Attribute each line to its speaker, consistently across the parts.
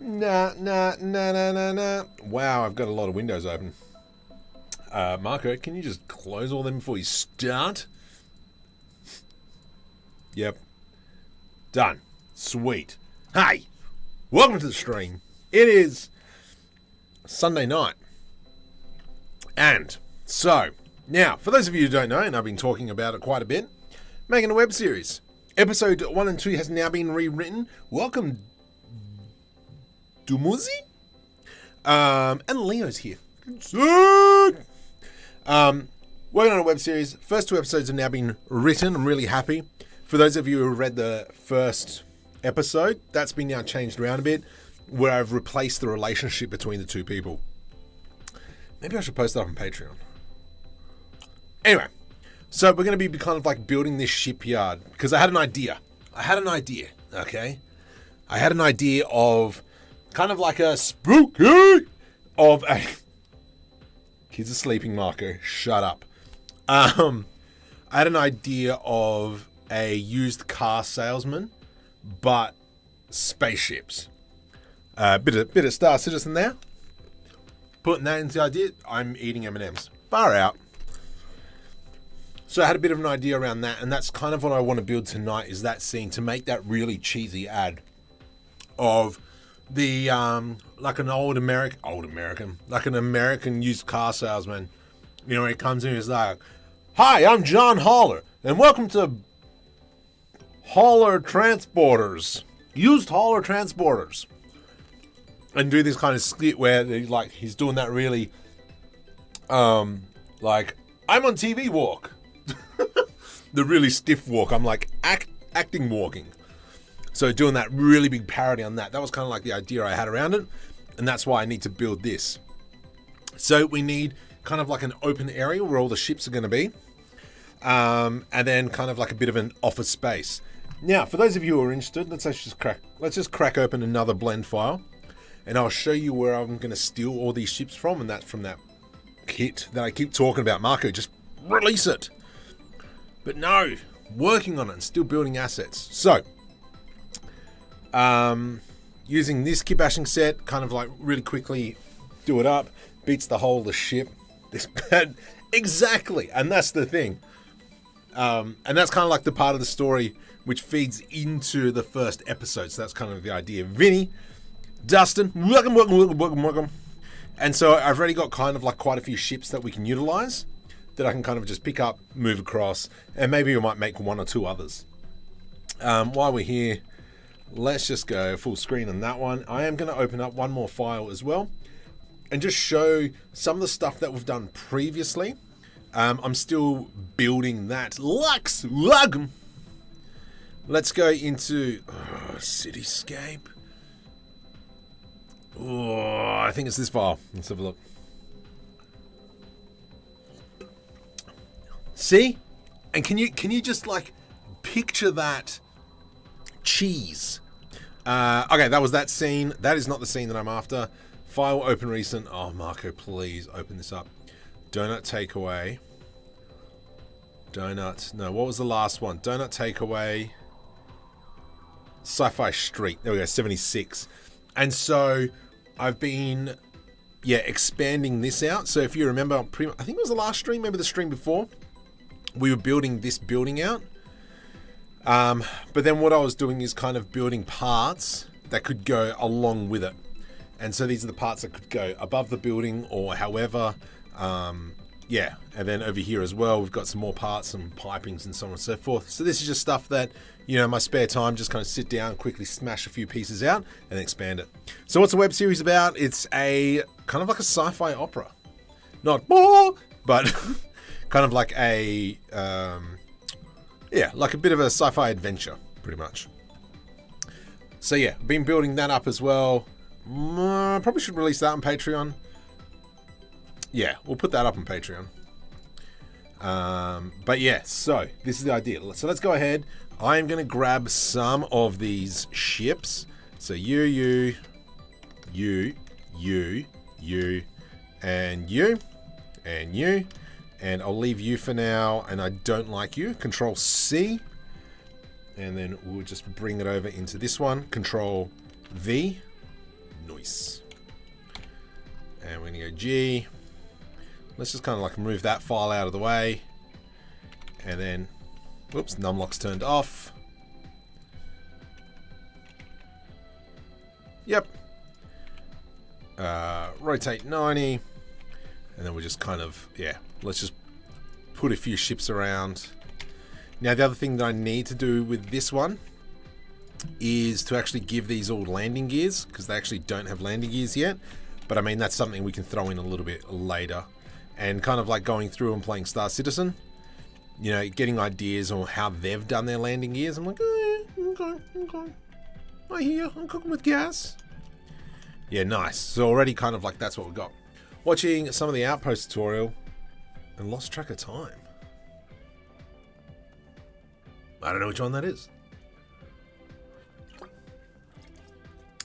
Speaker 1: Nah. Wow, I've got a lot of windows open. Marco, can you just close all them before you start? Yep. Done. Sweet. Hey, welcome to the stream. It is Sunday night. And so, now, for those of you who don't know, and I've been talking about it quite a bit, making a web series. Episode 1 and 2 has now been rewritten. Welcome, Dumuzi? And Leo's here. Working on a web series. First 2 episodes have now been written. I'm really happy. For those of you who read the first episode, that's been now changed around a bit, where I've replaced the relationship between the 2 people. Maybe I should post that on Patreon. Anyway, so we're going to be kind of like building this shipyard because I had an idea. Okay? I had an idea of kind of like a spooky of a... Kids are sleeping, Marco. Shut up. I had an idea of a used car salesman, but spaceships. Bit of Star Citizen there. Putting that into the idea, I'm eating M&Ms. Far out. So I had a bit of an idea around that, and that's kind of what I want to build tonight, is that scene, to make that really cheesy ad of the, like an like an American used car salesman. You know, he comes in and he's like, "Hi, I'm John Haller, and welcome to Haller Transporters, used Haller Transporters." And do this kind of skit where he's doing that really, like, I'm on TV walk. The really stiff walk. I'm like acting walking. So doing that really big parody on that. That was kind of like the idea I had around it. And that's why I need to build this. So we need kind of like an open area where all the ships are going to be. And then kind of like a bit of an office space. Now, for those of you who are interested, let's just crack open another blend file. And I'll show you where I'm going to steal all these ships from. And that's from that kit that I keep talking about. Marco, just release it. But no, working on it and still building assets. So, using this Kitbashing set, kind of like really quickly do it up. Beats the whole of the ship. This bad. Exactly. And that's the thing. And that's kind of like the part of the story which feeds into the first episode. So that's kind of the idea. Vinny, Dustin, welcome. And so I've already got kind of like quite a few ships that we can utilize, that I can kind of just pick up, move across, and maybe we might make 1 or 2 others. While we're here, let's just go full screen on that one. I am going to open up one more file as well and just show some of the stuff that we've done previously. I'm still building that Lux. Let's go into Cityscape. Oh, I think it's this file. Let's have a look. See? And can you just like picture that cheese? Okay, that was that scene. That is not the scene that I'm after. File open recent. Oh, Marco, please open this up. Donut takeaway. Donut. No, what was the last one? Donut takeaway. Sci-fi Street. There we go, 76. And so I've been, expanding this out. So if you remember, I think it was the last stream, maybe the stream before, we were building this building out. But then what I was doing is kind of building parts that could go along with it. And so these are the parts that could go above the building or however. And then over here as well, we've got some more parts and pipings and so on and so forth. So this is just stuff that, my spare time, just kind of sit down, quickly smash a few pieces out and expand it. So what's the web series about? It's a kind of like a sci-fi opera. Not, but kind of like a, like a bit of a sci-fi adventure, pretty much. So been building that up as well. Probably should release that on Patreon. Yeah, we'll put that up on Patreon. So this is the idea. So let's go ahead. I am going to grab some of these ships. So you, and you, and I'll leave you for now, and I don't like you. Control C, and then we'll just bring it over into this one. Control V, Nice. And we're going to go G. Let's just kind of like move that file out of the way. And then, whoops, numlock's turned off. Yep. Rotate 90. And then we'll just kind of, yeah, let's just put a few ships around. Now, the other thing that I need to do with this one is to actually give these all landing gears, because they actually don't have landing gears yet. But I mean, that's something we can throw in a little bit later. And kind of like going through and playing Star Citizen, you know, getting ideas on how they've done their landing gears. I'm like, okay. I hear, I'm cooking with gas. Yeah, nice. So already kind of like that's what we've got. Watching some of the Outpost tutorial and lost track of time. I don't know which one that is.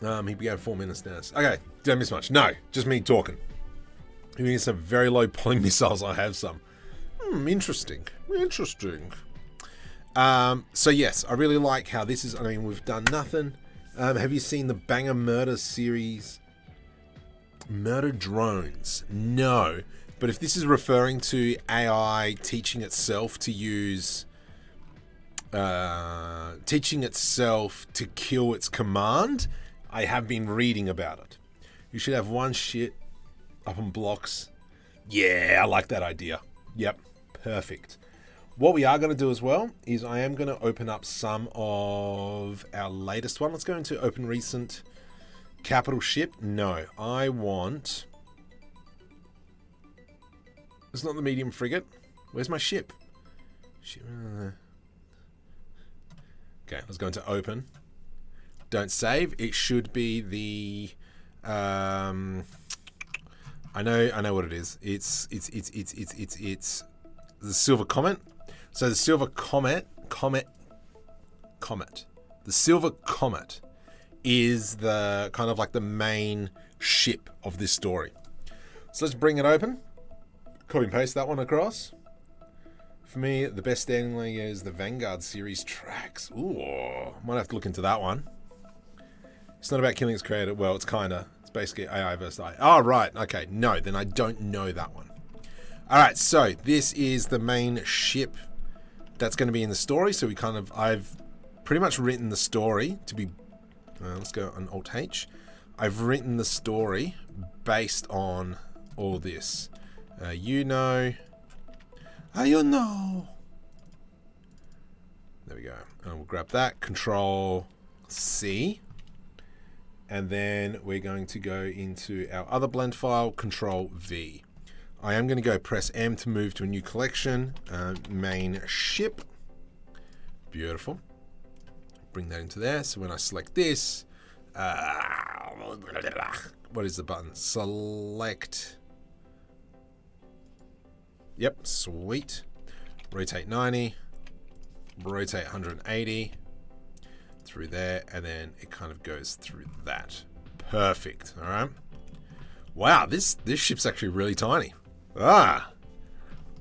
Speaker 1: He began 4 minutes now. Okay, don't miss much. No, just me talking. You need some very low poly missiles. I have some. Interesting. Interesting. So yes, I really like how this is. I mean, we've done nothing. Have you seen the Banger Murder series? Murder drones? No. But if this is referring to AI teaching itself to use... teaching itself to kill its command, I have been reading about it. You should have one shit up on blocks. Yeah, I like that idea. Yep, perfect. What we are going to do as well is I am going to open up some of our latest one. Let's go into open recent capital ship. No, I want... It's not the medium frigate. Where's my ship? Okay, let's go into open. Don't save. It should be the... I know what it is. It's the Silver Comet. So the Silver Comet. The Silver Comet is the kind of like the main ship of this story. So let's bring it open. Copy and paste that one across. For me, the best standing leg is the Vanguard series tracks. Ooh, might have to look into that one. It's not about killing its creator. Well, it's kinda. It's basically AI versus AI. Oh, right. Okay. No, then I don't know that one. All right. So this is the main ship that's going to be in the story. So we kind of, I've pretty much written the story to be, let's go on Alt H. I've written the story based on all this. You know. You know. There we go. And we'll grab that. Control C. And then we're going to go into our other blend file, Control V. I am going to go press M to move to a new collection. Main ship. Beautiful. Bring that into there. So when I select this, what is the button? Select. Yep, sweet. Rotate 90. Rotate 180. Through there, and then it kind of goes through that. Perfect. All right. Wow, this ship's actually really tiny. Ah.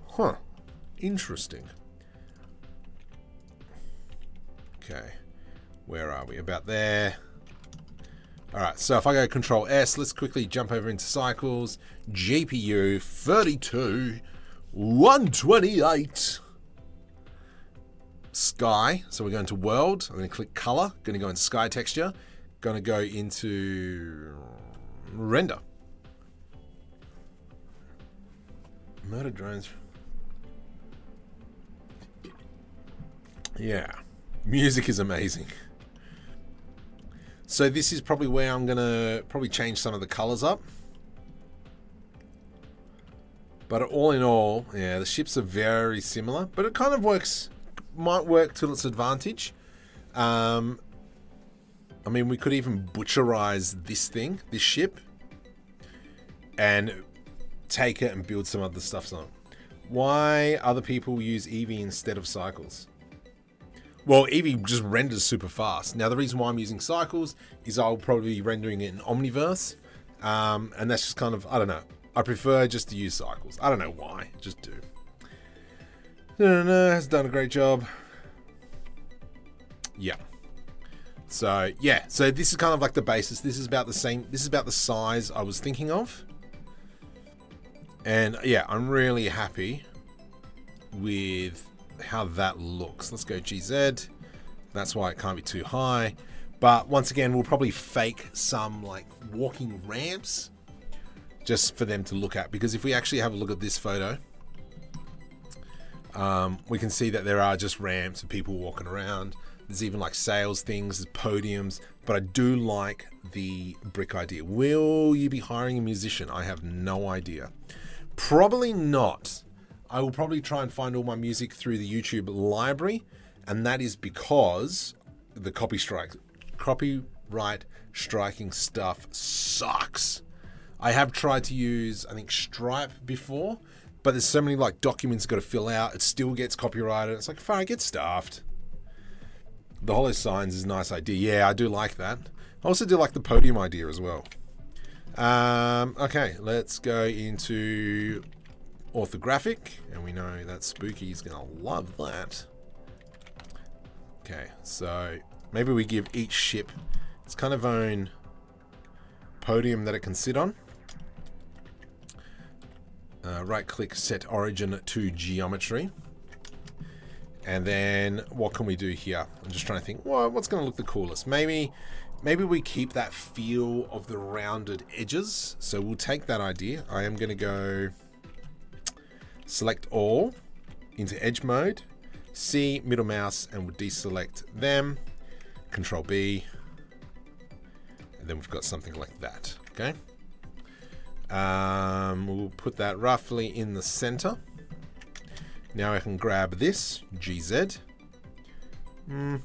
Speaker 1: Huh. Interesting. Okay. Where are we? About there. All right. So if I go Control S, let's quickly jump over into cycles. GPU 32 128. Sky, so we're going to world. I'm going to click color, going to go into sky texture, going to go into render. Murder drones. Yeah, music is amazing. So this is probably where I'm going to probably change some of the colors up. But all in all, yeah, the ships are very similar, but it kind of works. Might work to its advantage. I mean, we could even butcherize this thing, this ship, and take it and build some other stuff on it. Why other people use Eevee instead of cycles? Well, Eevee just renders super fast. Now, the reason why I'm using cycles is I'll probably be rendering it in Omniverse, and that's just kind of, I don't know. I prefer just to use cycles. I don't know why, just do. No, has done a great job. Yeah. So yeah, so this is kind of like the basis. This is about the same. This is about the size I was thinking of. And yeah, I'm really happy with how that looks. Let's go GZ. That's why it can't be too high. But once again, we'll probably fake some like walking ramps just for them to look at. Because if we actually have a look at this photo, we can see that there are just ramps and people walking around. There's even like sales things, there's podiums. But I do like the brick idea. Will you be hiring a musician? I have no idea. Probably not. I will probably try and find all my music through the YouTube library. And that is because the copyright striking stuff sucks. I have tried to use, I think, Stripe before, but there's so many like documents got to fill out. It still gets copyrighted. It's like, fine, get stuffed. The hollow signs is a nice idea. Yeah, I do like that. I also do like the podium idea as well. Okay, let's go into orthographic, and we know that Spooky's gonna love that. Okay, so maybe we give each ship its kind of own podium that it can sit on. Right click, set origin to geometry. And then what can we do here? I'm just trying to think, well, what's going to look the coolest? Maybe we keep that feel of the rounded edges. So we'll take that idea. I am going to go select all into edge mode, C, middle mouse, and we'll deselect them. Control B. And then we've got something like that. Okay. We'll put that roughly in the center. Now I can grab this, GZ.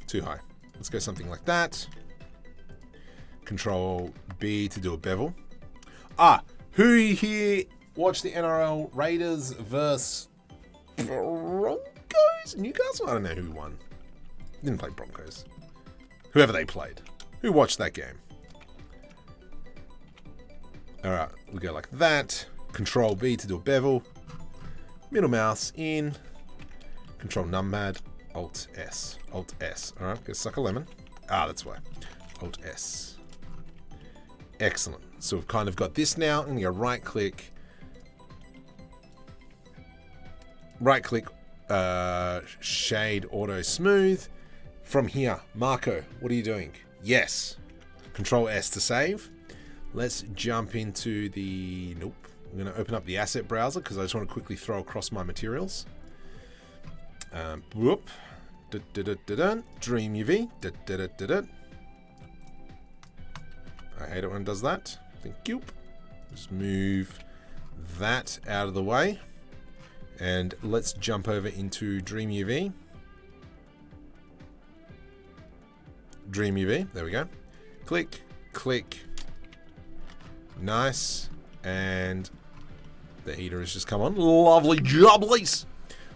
Speaker 1: Too high. Let's go something like that. Control B to do a bevel. Who here watched the NRL Raiders versus Broncos? Newcastle? I don't know who won. Didn't play Broncos. Whoever they played. Who watched that game? Alright, we go like that. Control B to do a bevel. Middle mouse in. Control numpad. Alt S. Alt S. Alright, go suck a lemon. That's why. Alt S. Excellent. So we've kind of got this now. I'm going to go right click. Right click. Shade auto smooth. From here, Marco, what are you doing? Yes. Control S to save. Let's jump into the... Nope. I'm going to open up the asset browser because I just want to quickly throw across my materials. Whoop. DreamUV. I hate it when it does that. Thank you. Just move that out of the way. And let's jump over into DreamUV. DreamUV. There we go. Click. Click. Nice. And the heater has just come on. Lovely jobblies.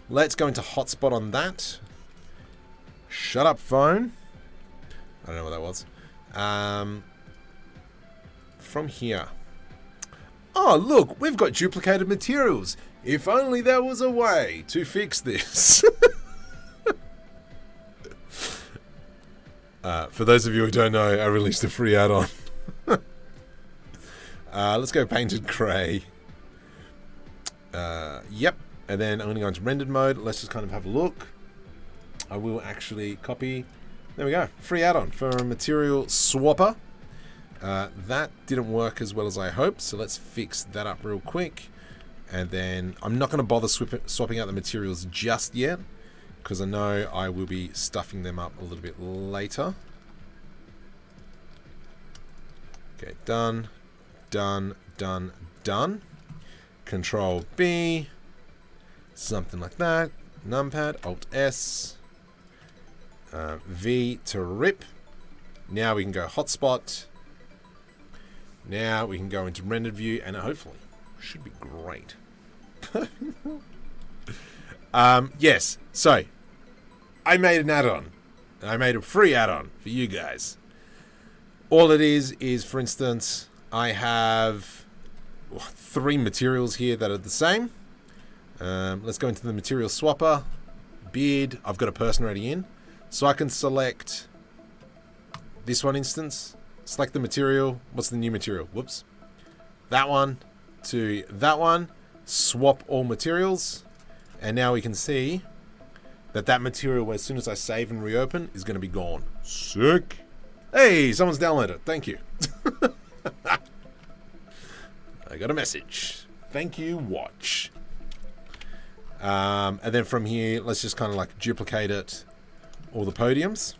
Speaker 1: Let's go into hotspot on that. Shut up, phone. I don't know what that was. From here. Oh, look, we've got duplicated materials. If only there was a way to fix this. For those of you who don't know, I released a free add-on. Let's go painted gray. Yep. And then I'm going to go into rendered mode. Let's just kind of have a look. I will actually copy. There we go. Free add-on for a material swapper. That didn't work as well as I hoped. So let's fix that up real quick. And then I'm not going to bother swapping out the materials just yet, because I know I will be stuffing them up a little bit later. Okay, done. Done, done, done. Control B. Something like that. Numpad, Alt S. V to rip. Now we can go hotspot. Now we can go into rendered view, and hopefully should be great. Yes, so I made an add-on. I made a free add-on for you guys. All it is for instance, I have 3 materials here that are the same. Let's go into the material swapper. Beard, I've got a person already in. So I can select this one instance, select the material. What's the new material? Whoops. That one to that one. Swap all materials. And now we can see that that material, as soon as I save and reopen, is going to be gone. Sick. Hey, someone's downloaded it. Thank you. I got a message. Thank you, watch. And then from here, let's just kind of like duplicate it, all the podiums.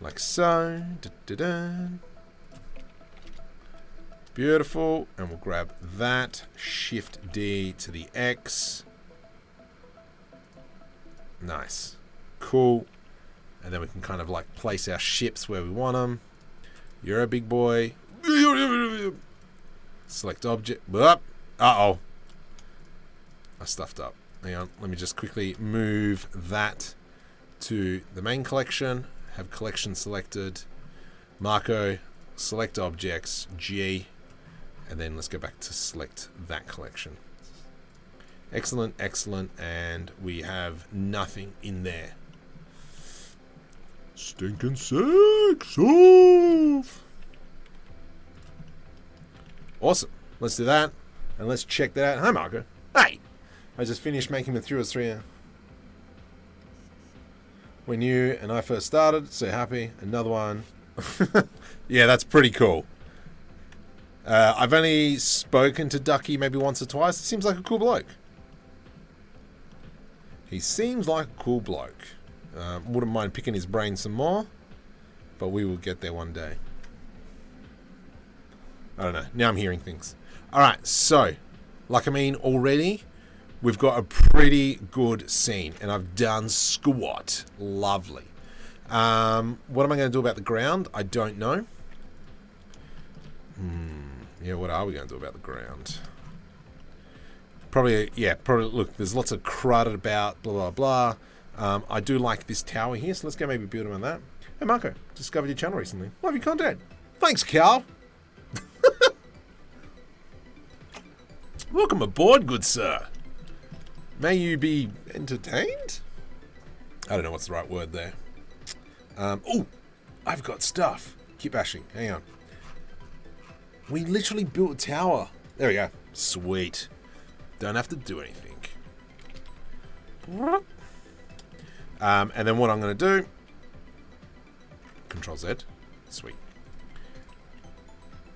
Speaker 1: Like so. Beautiful. And we'll grab that. Shift D to the X. Nice. Cool. And then we can kind of like place our ships where we want them. You're a big boy. Select object. Uh-oh. I stuffed up. Hang on. Let me just quickly move that to the main collection. Have collection selected. Marco. Select objects. G. And then let's go back to select that collection. Excellent, excellent. And we have nothing in there. Stinking six off. Awesome. Let's do that. And let's check that out. Hi, Marco. Hey! I just finished making Materials 3. When you and I first started, so happy. Another one. Yeah, that's pretty cool. I've only spoken to Ducky maybe once or twice. It seems like a cool bloke. He seems like a cool bloke. Wouldn't mind picking his brain some more, but we will get there one day. I don't know. Now I'm hearing things. Alright, so, like I mean, already, we've got a pretty good scene, and I've done squat. Lovely. What am I going to do about the ground? I don't know. Yeah, what are we going to do about the ground? Probably, yeah, look, there's lots of crud about, blah, blah, blah. I do like this tower here, so let's go maybe build on that. Hey, Marco, discovered your channel recently. Love your content. Thanks, Cal. Welcome aboard, good sir. May you be entertained? I don't know what's the right word there. Oh, I've got stuff. Kitbashing. Hang on. We literally built a tower. There we go. Sweet. Don't have to do anything. And then what I'm going to do, Control Z. Sweet.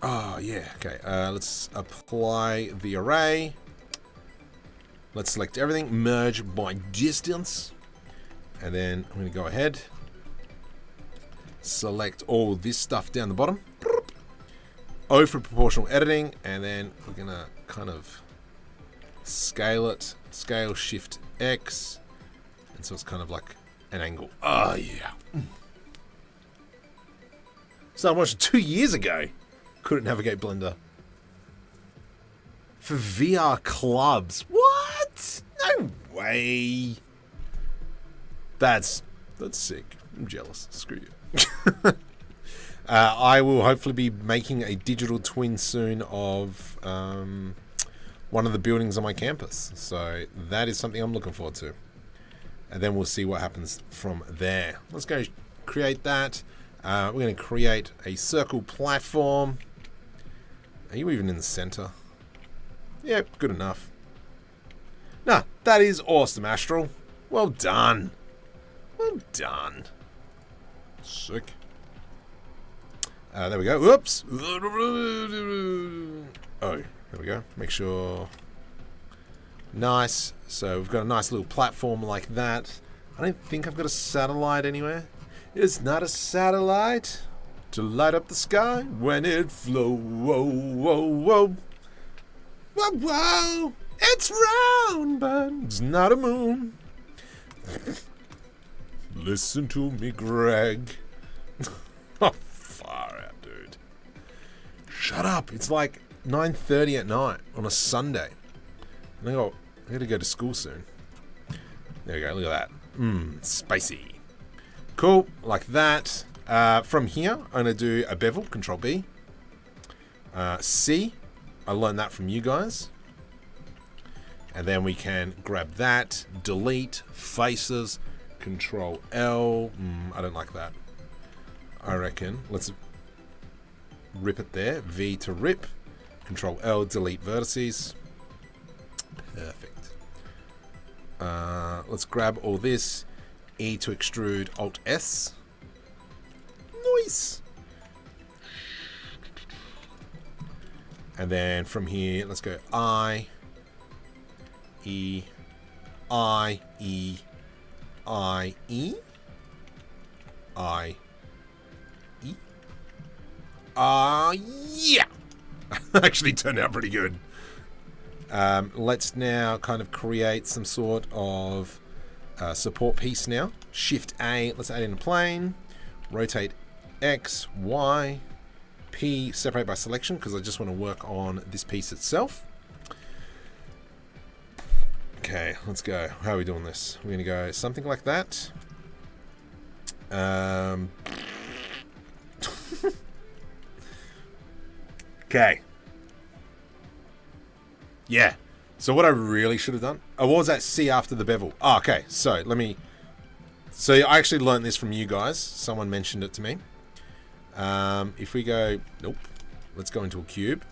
Speaker 1: Oh, yeah. Okay. Let's apply the array. Let's select everything. Merge by distance. And then I'm going to go ahead. Select all this stuff down the bottom. O for proportional editing. And then we're going to kind of scale it. Scale Shift X. And so it's kind of like an angle. Oh, yeah. So I watched 2 years ago. Couldn't navigate Blender. For VR clubs. What? No way. That's sick. I'm jealous. Screw you. I will hopefully be making a digital twin soon of one of the buildings on my campus. So that is something I'm looking forward to. And then we'll see what happens from there. Let's go create that. We're going to create a circle platform. Are you even in the center? Yep, good enough. Nah, that is awesome, Astral. Well done. Well done. Sick. There we go. Whoops. Oh, there we go. Make sure. Nice. So we've got a nice little platform like that. I don't think I've got a satellite anywhere. It's not a satellite to light up the sky when it flows. Whoa, whoa, whoa. Whoa, whoa. It's round, but it's not a moon. Listen to me, Greg. Oh, far out, dude. Shut up. It's like 9:30 at night on a Sunday. And I gotta go to school soon. There we go. Look at that. Spicy. Cool. Like that. From here, I'm gonna do a bevel. Control B. C. I learned that from you guys. And then we can grab that, delete, faces, Control L. I don't like that. I reckon let's rip it there. V to rip. Control L, delete vertices. Perfect. Let's grab all this. E to extrude, Alt S. Nice. And then from here, let's go I, E, I, E, I, E, I, E. Yeah. Actually turned out pretty good. Let's now kind of create some sort of support piece now. Shift A, let's add in a plane. Rotate X, Y, P, separate by selection because I just want to work on this piece itself. Okay, let's go. How are we doing this? We're going to go something like that. Okay. Yeah. So what I really should have done... Oh, what was that C after the bevel? Oh, okay. So let me... So I actually learned this from you guys. Someone mentioned it to me. If we go... Nope. Let's go into a cube.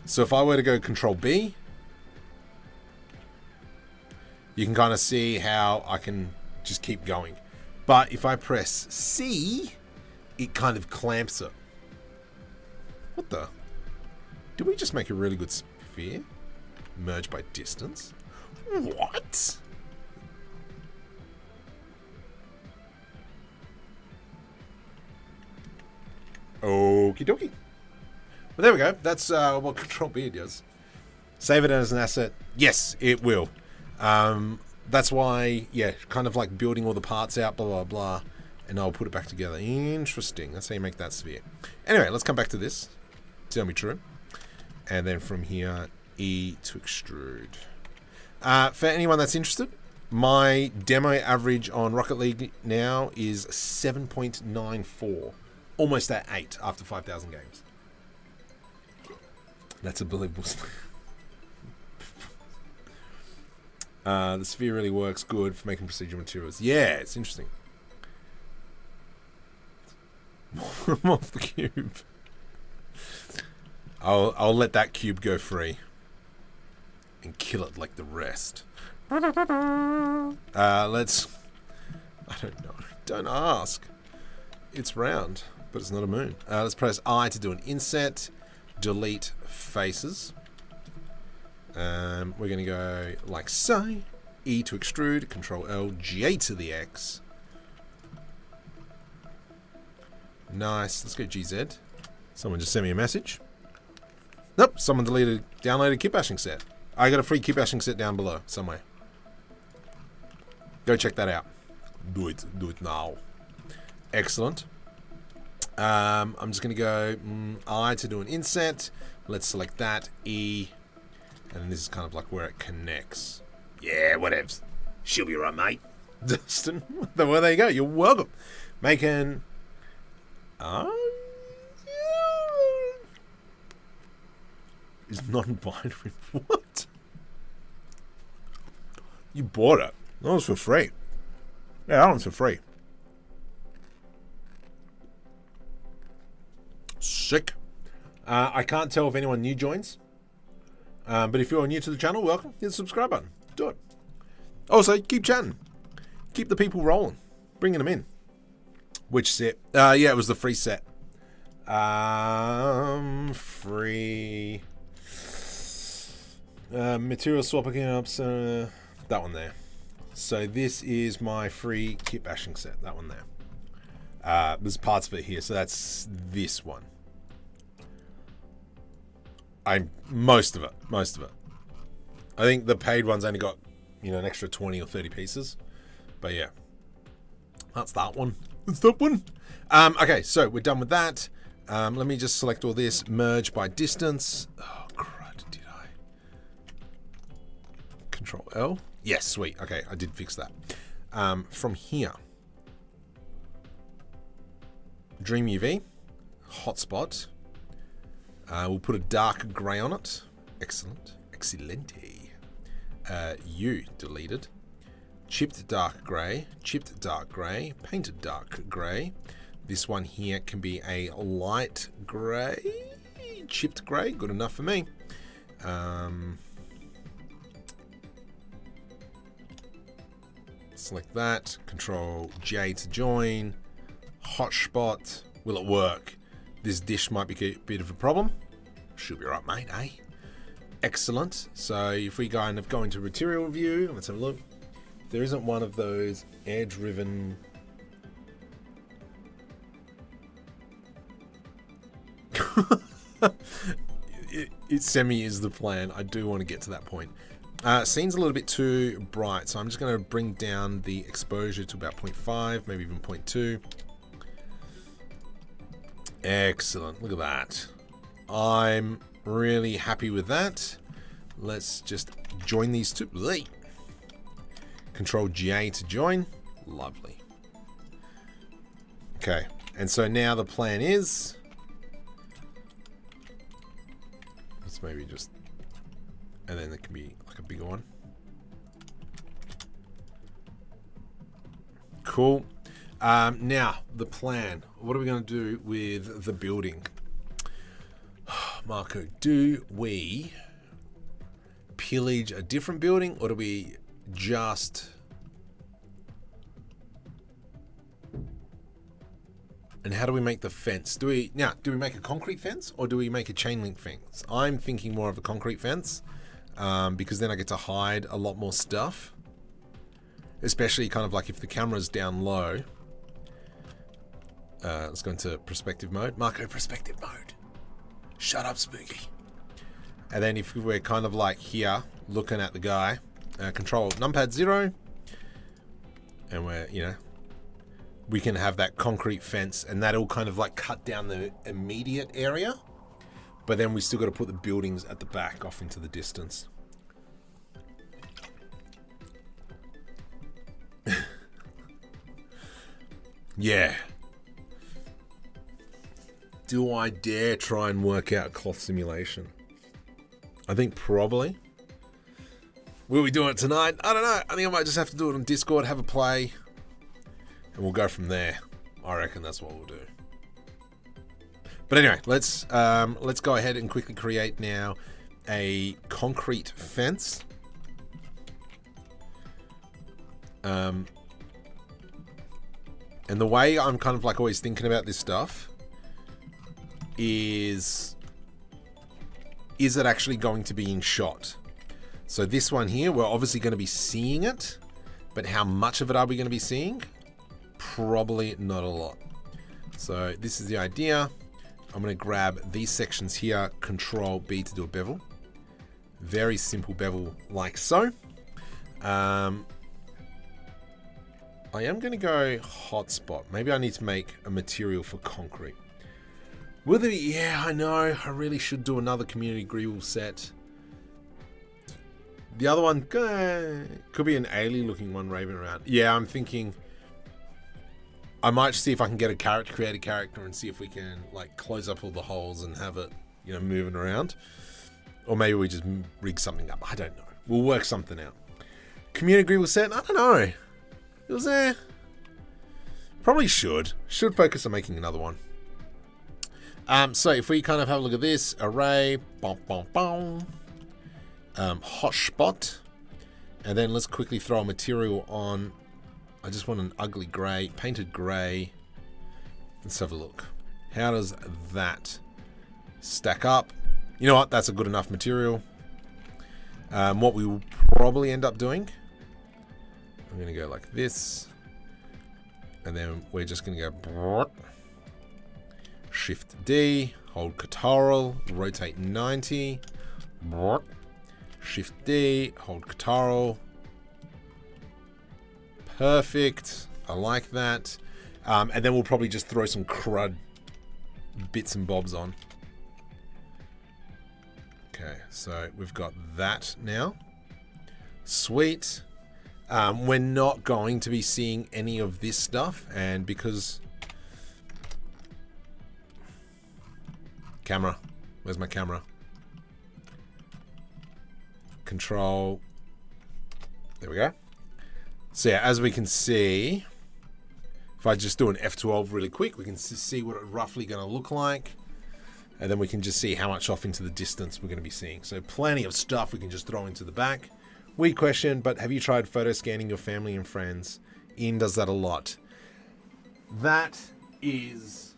Speaker 1: So if I were to go Control B... You can kind of see how I can just keep going. But if I press C... It kind of clamps it. What the... Did we just make a really good sphere? Merge by distance? What? Okie dokie. Well, there we go. That's what Control B does. Save it as an asset. Yes, it will. That's why, yeah, kind of like building all the parts out, blah, blah, blah. And I'll put it back together. Interesting. That's how you make that sphere. Anyway, let's come back to this. Tell me true. And then from here, E to extrude. For anyone that's interested, my demo average on Rocket League now is 7.94. Almost at 8 after 5,000 games. That's a believable. The sphere really works good for making procedural materials. Yeah, it's interesting. I'm off the cube. I'll let that cube go free and kill it like the rest. Let's... I don't know. Don't ask. It's round, but it's not a moon. Let's press I to do an inset. Delete faces. We're going to go like so. E to extrude. Control L. J to the X. Nice. Let's go GZ. Someone just sent me a message. Nope, someone downloaded Kitbashing set. I got a free Kitbashing set down below somewhere. Go check that out. Do it now. Excellent. I'm just going to go I to do an inset. Let's select that, E, and this is kind of like where it connects. Yeah, whatevs. She'll be right, mate. Dustin, well, there you go. You're welcome. Making... is non-binary. What? You bought it. That was for free. Yeah, that one's for free. Sick. I can't tell if anyone new joins. But if you're new to the channel, welcome. Hit the subscribe button. Do it. Also, keep chatting. Keep the people rolling. Bringing them in. Which set? Yeah, it was the free set. Free... material swap again up, so that one there. So this is my free Kitbashing set, that one there. There's parts of it here, so that's this one. Most of it. I think the paid one's only got, an extra 20 or 30 pieces. But yeah. That's that one. Okay, so we're done with that. Let me just select all this, merge by distance. Oh, crud, did I? Control L. Yes, sweet. Okay, I did fix that. From here, DreamUV, hotspot. We'll put a dark grey on it. Excellent. Excellente. U deleted. chipped dark grey, chipped dark grey, painted dark grey. This one here can be a light grey, chipped grey, good enough for me. Select that, Control J to join, hotspot. Will it work? This dish might be a bit of a problem. Should be right, mate, eh? Excellent. So if we kind of go into material view, let's have a look. There isn't one of those air-driven... it semi is the plan. I do want to get to that point. Scene's a little bit too bright, so I'm just going to bring down the exposure to about 0.5, maybe even 0.2. Excellent. Look at that. I'm really happy with that. Let's just join these two. Control J to join. Lovely. Okay, and so now the plan is... let's maybe just... and then it can be like a bigger one. Cool. Now, the plan. What are we going to do with the building? Marco, do we pillage a different building, or do we just... and how do we make the fence? Do we make a concrete fence, or do we make a chain link fence? I'm thinking more of a concrete fence, because then I get to hide a lot more stuff, especially kind of like if the camera's down low. Let's go into perspective mode. Marco, perspective mode. Shut up, Spooky. And then if we're kind of like here, looking at the guy, control numpad 0, and we're, you know, we can have that concrete fence, and that'll kind of like cut down the immediate area, but then we still got to put the buildings at the back off into the distance. Yeah. Do I dare try and work out cloth simulation? I think probably. Will we do it tonight? I don't know. I think I might just have to do it on Discord, have a play, and we'll go from there. I reckon that's what we'll do. But anyway, let's go ahead and quickly create now a concrete fence. And the way I'm kind of like always thinking about this stuff is it actually going to be in shot? So this one here, we're obviously going to be seeing it, but how much of it are we going to be seeing? Probably not a lot. So this is the idea. I'm going to grab these sections here, Control B to do a bevel. Very simple bevel like so. I am going to go hotspot. Maybe I need to make a material for concrete. Will there be? Yeah, I know. I really should do another community grill set. The other one could be an alien looking one raving around. Yeah, I'm thinking I might see if I can get a character, create a character, and see if we can like close up all the holes and have it, you know, moving around. Or maybe we just rig something up. I don't know. We'll work something out. Community grill set? I don't know. It was there. Probably should focus on making another one. So if we kind of have a look at this array, hotspot, and then let's quickly throw a material on. I just want an ugly grey, painted grey. Let's have a look. How does that stack up? You know what? That's a good enough material. What we will probably end up doing, I'm going to go like this, and then we're just going to go Shift D, hold Ctrl, rotate 90, Shift D, hold Ctrl. Perfect. I like that. And then we'll probably just throw some crud bits and bobs on. Okay, so we've got that now. Sweet. We're not going to be seeing any of this stuff, and because... Camera. Where's my camera? Control. There we go. So yeah, as we can see, if I just do an F12 really quick, we can see what it's roughly going to look like. And then we can just see how much off into the distance we're going to be seeing. So plenty of stuff we can just throw into the back. Weird question, but have you tried photo scanning your family and friends? Ian does that a lot. That is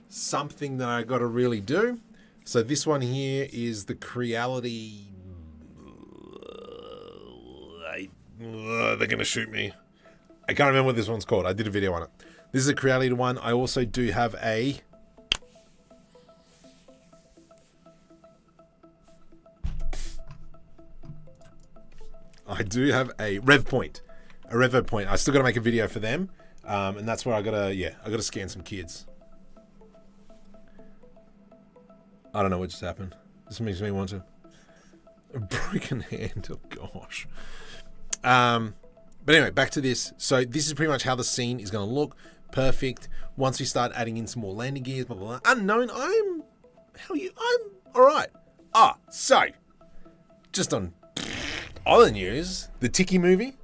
Speaker 1: something that I got to really do. So this one here is the Creality. They're going to shoot me. I can't remember what this one's called. I did a video on it. This is a Creality one. I also do have a Rev Point. A Revo Point. I still got to make a video for them. And that's where I got to scan some kids. I don't know what just happened. This makes me want to. A broken hand. Oh, gosh. But anyway, back to this. So this is pretty much how the scene is going to look. Perfect. Once we start adding in some more landing gears, blah, blah, blah. Unknown, I'm all right. So, just on other news, the Tiki movie.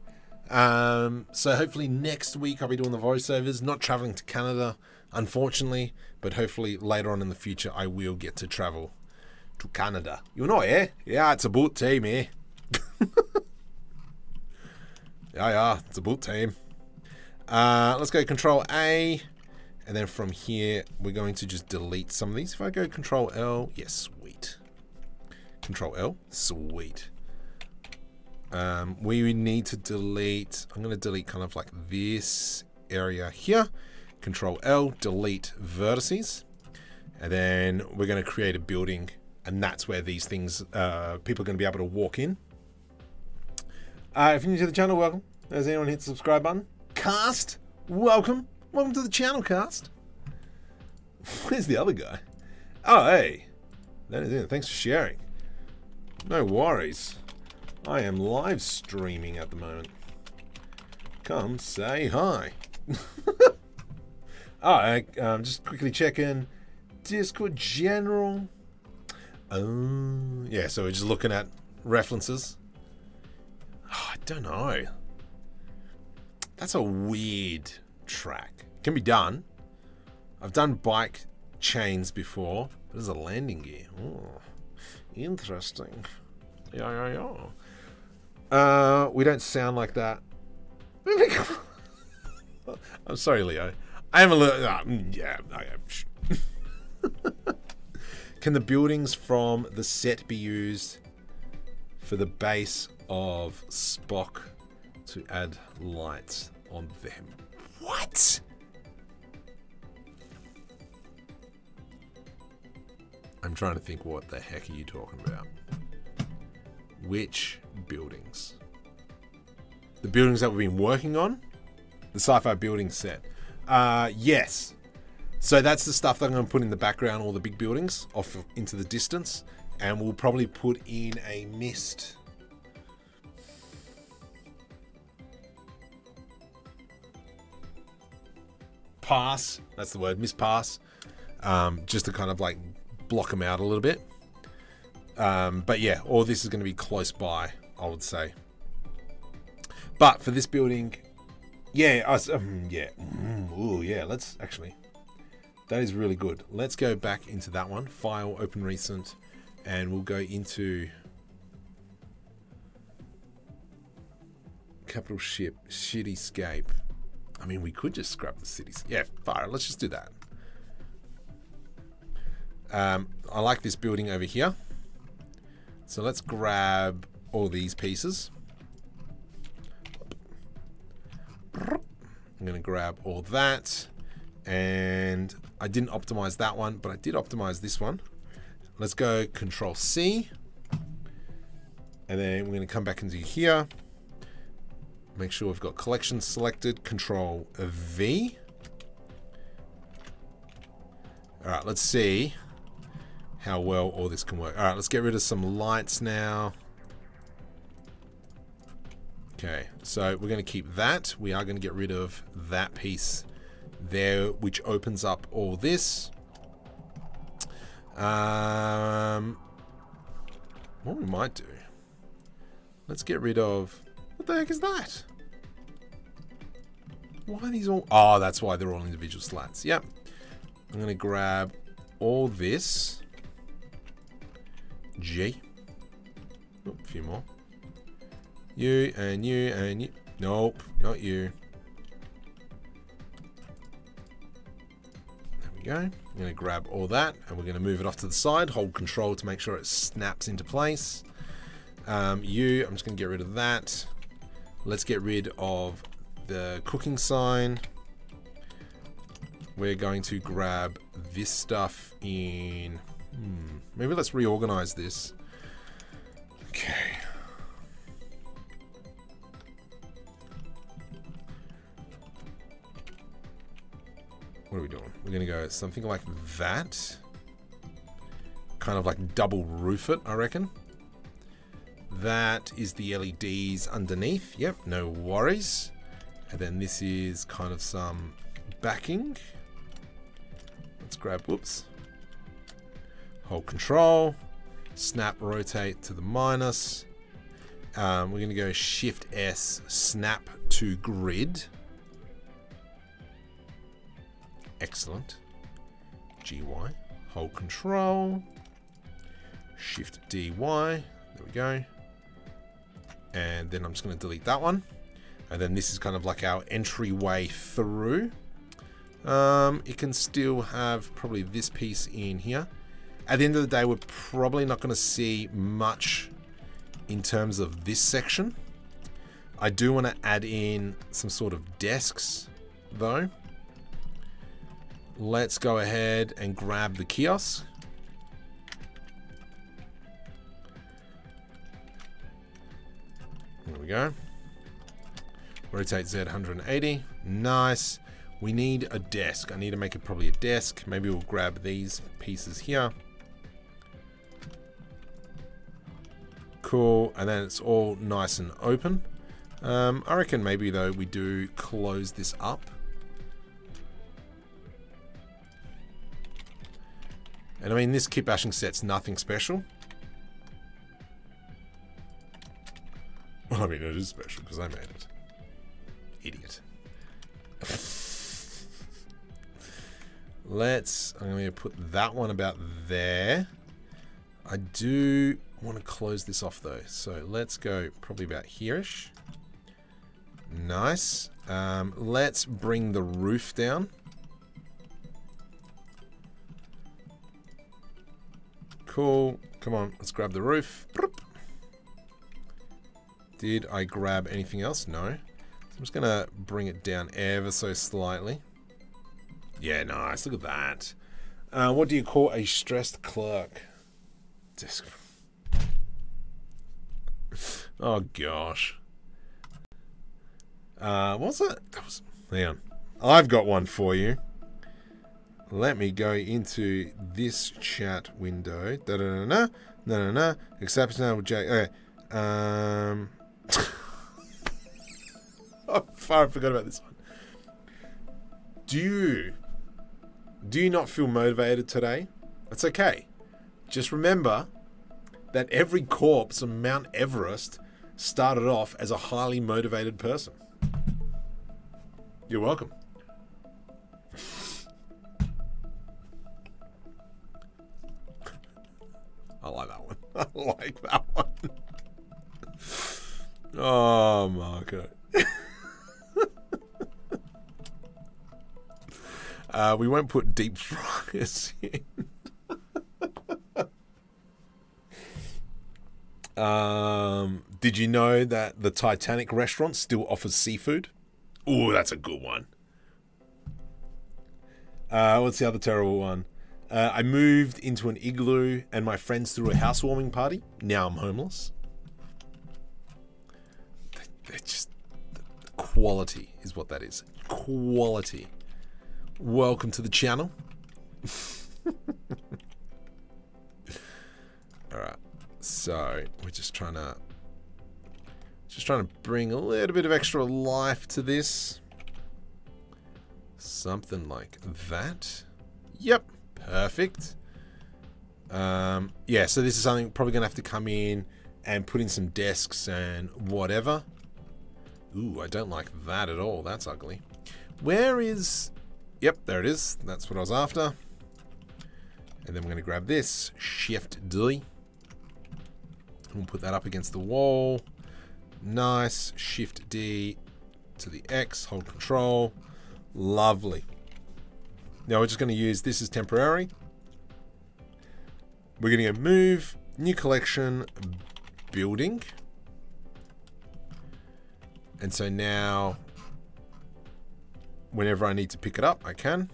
Speaker 1: So hopefully next week I'll be doing the voiceovers. Not traveling to Canada, unfortunately, but hopefully later on in the future I will get to travel to Canada. You know, eh? Yeah, it's about time, eh? Yeah, it's a boot team. Let's go Control A, and then from here we're going to just delete some of these. If I go Control L, yes, sweet. Control L, sweet. We need to delete. I'm going to delete kind of like this area here. Control L, delete vertices, and then we're going to create a building, and that's where these things people are going to be able to walk in. If you're new to the channel, welcome. Has anyone hit the subscribe button? Cast, welcome. Welcome to the channel, Cast. Where's the other guy? Oh, hey. That is it. Thanks for sharing. No worries. I am live streaming at the moment. Come say hi. Just quickly checking. Discord general. Yeah, so we're just looking at references. I don't know. That's a weird track. Can be done. I've done bike chains before. This is a landing gear. Oh, interesting. Yeah. We don't sound like that. I'm sorry, Leo. I am a little. Yeah, I am. Can the buildings from the set be used for the base of Spock to add lights on them? What? I'm trying to think, what the heck are you talking about? Which buildings? The buildings that we've been working on? The sci-fi building set. Yes. So that's the stuff that I'm going to put in the background, all the big buildings off into the distance. And we'll probably put in a mist. Pass. That's the word. Mist pass. Just to kind of like block them out a little bit. But yeah, all this is going to be close by, I would say. But for this building, yeah, let's actually, that is really good. Let's go back into that one. File, open recent, and we'll go into capital ship, cityscape. I mean, we could just scrap the cities. Yeah, fire. Let's just do that. I like this building over here. So let's grab all these pieces. I'm going to grab all that. And I didn't optimize that one, but I did optimize this one. Let's go Control C. And then we're going to come back into here. Make sure we've got collection selected. Control V. All right, let's see how well all this can work. All right, let's get rid of some lights now. Okay, so we're going to keep that. We are going to get rid of that piece there, which opens up all this. What we might do, Let's get rid of... What the heck is that? Why are these all... Oh, that's why they're all individual slats. Yep. I'm going to grab all this. G. Oh, a few more. You and you and you. Nope, not you. There we go. I'm going to grab all that and we're going to move it off to the side. Hold control to make sure it snaps into place. I'm just going to get rid of that. Let's get rid of the cooking sign. We're going to grab this stuff in... maybe let's reorganize this. Okay. What are we doing? We're going to go something like that. Kind of like double roof it, I reckon. That is the LEDs underneath. Yep, no worries. And then this is kind of some backing. Let's grab, whoops. Hold control. Snap, rotate to the minus. We're going to go Shift S, snap to grid. Excellent. GY. Hold control. Shift DY. There we go. And then I'm just going to delete that one. And then this is kind of like our entryway through. It can still have probably this piece in here. At the end of the day, we're probably not going to see much in terms of this section. I do want to add in some sort of desks, though. Let's go ahead and grab the kiosk. There we go. Rotate Z 180. Nice. We need a desk. I need to make it probably a desk. Maybe we'll grab these pieces here. Cool. And then it's all nice and open. I reckon maybe, though, we do close this up. And I mean, this kitbashing set's nothing special. Well, I mean, it is special because I made it. Idiot. I'm going to put that one about there. I do want to close this off though. So let's go probably about here-ish. Nice. Let's bring the roof down. Cool. Come on, let's grab the roof. Did I grab anything else? No. So I'm just going to bring it down ever so slightly. Yeah, nice. Look at that. What do you call a stressed clerk? Disc. Oh, gosh. What was that? Hang on. I've got one for you. Let me go into this chat window. Da-da-da-da. Accept now with J. Okay. Oh, I forgot about this one. Do you not feel motivated today? That's okay. Just remember that every corpse on Mount Everest started off as a highly motivated person. You're welcome. I like that one. I like that one. Oh, Marco. We won't put deep fryers in. Did you know that the Titanic restaurant still offers seafood? Ooh, that's a good one. What's the other terrible one? I moved into an igloo and my friends threw a housewarming party. Now I'm homeless. They're just... Quality is what that is. Quality. Welcome to the channel. Alright. So, we're just trying to bring a little bit of extra life to this. Something like that. Yep. Perfect. Yeah, so this is something probably going to have to come in and put in some desks and whatever. Ooh, I don't like that at all. That's ugly. Where is... Yep, there it is. That's what I was after. And then we're going to grab this. Shift D. We'll put that up against the wall. Nice. Shift D to the X. Hold Control. Lovely. Now we're just going to use this as temporary. We're going to go move, new collection, building. And so now, whenever I need to pick it up, I can.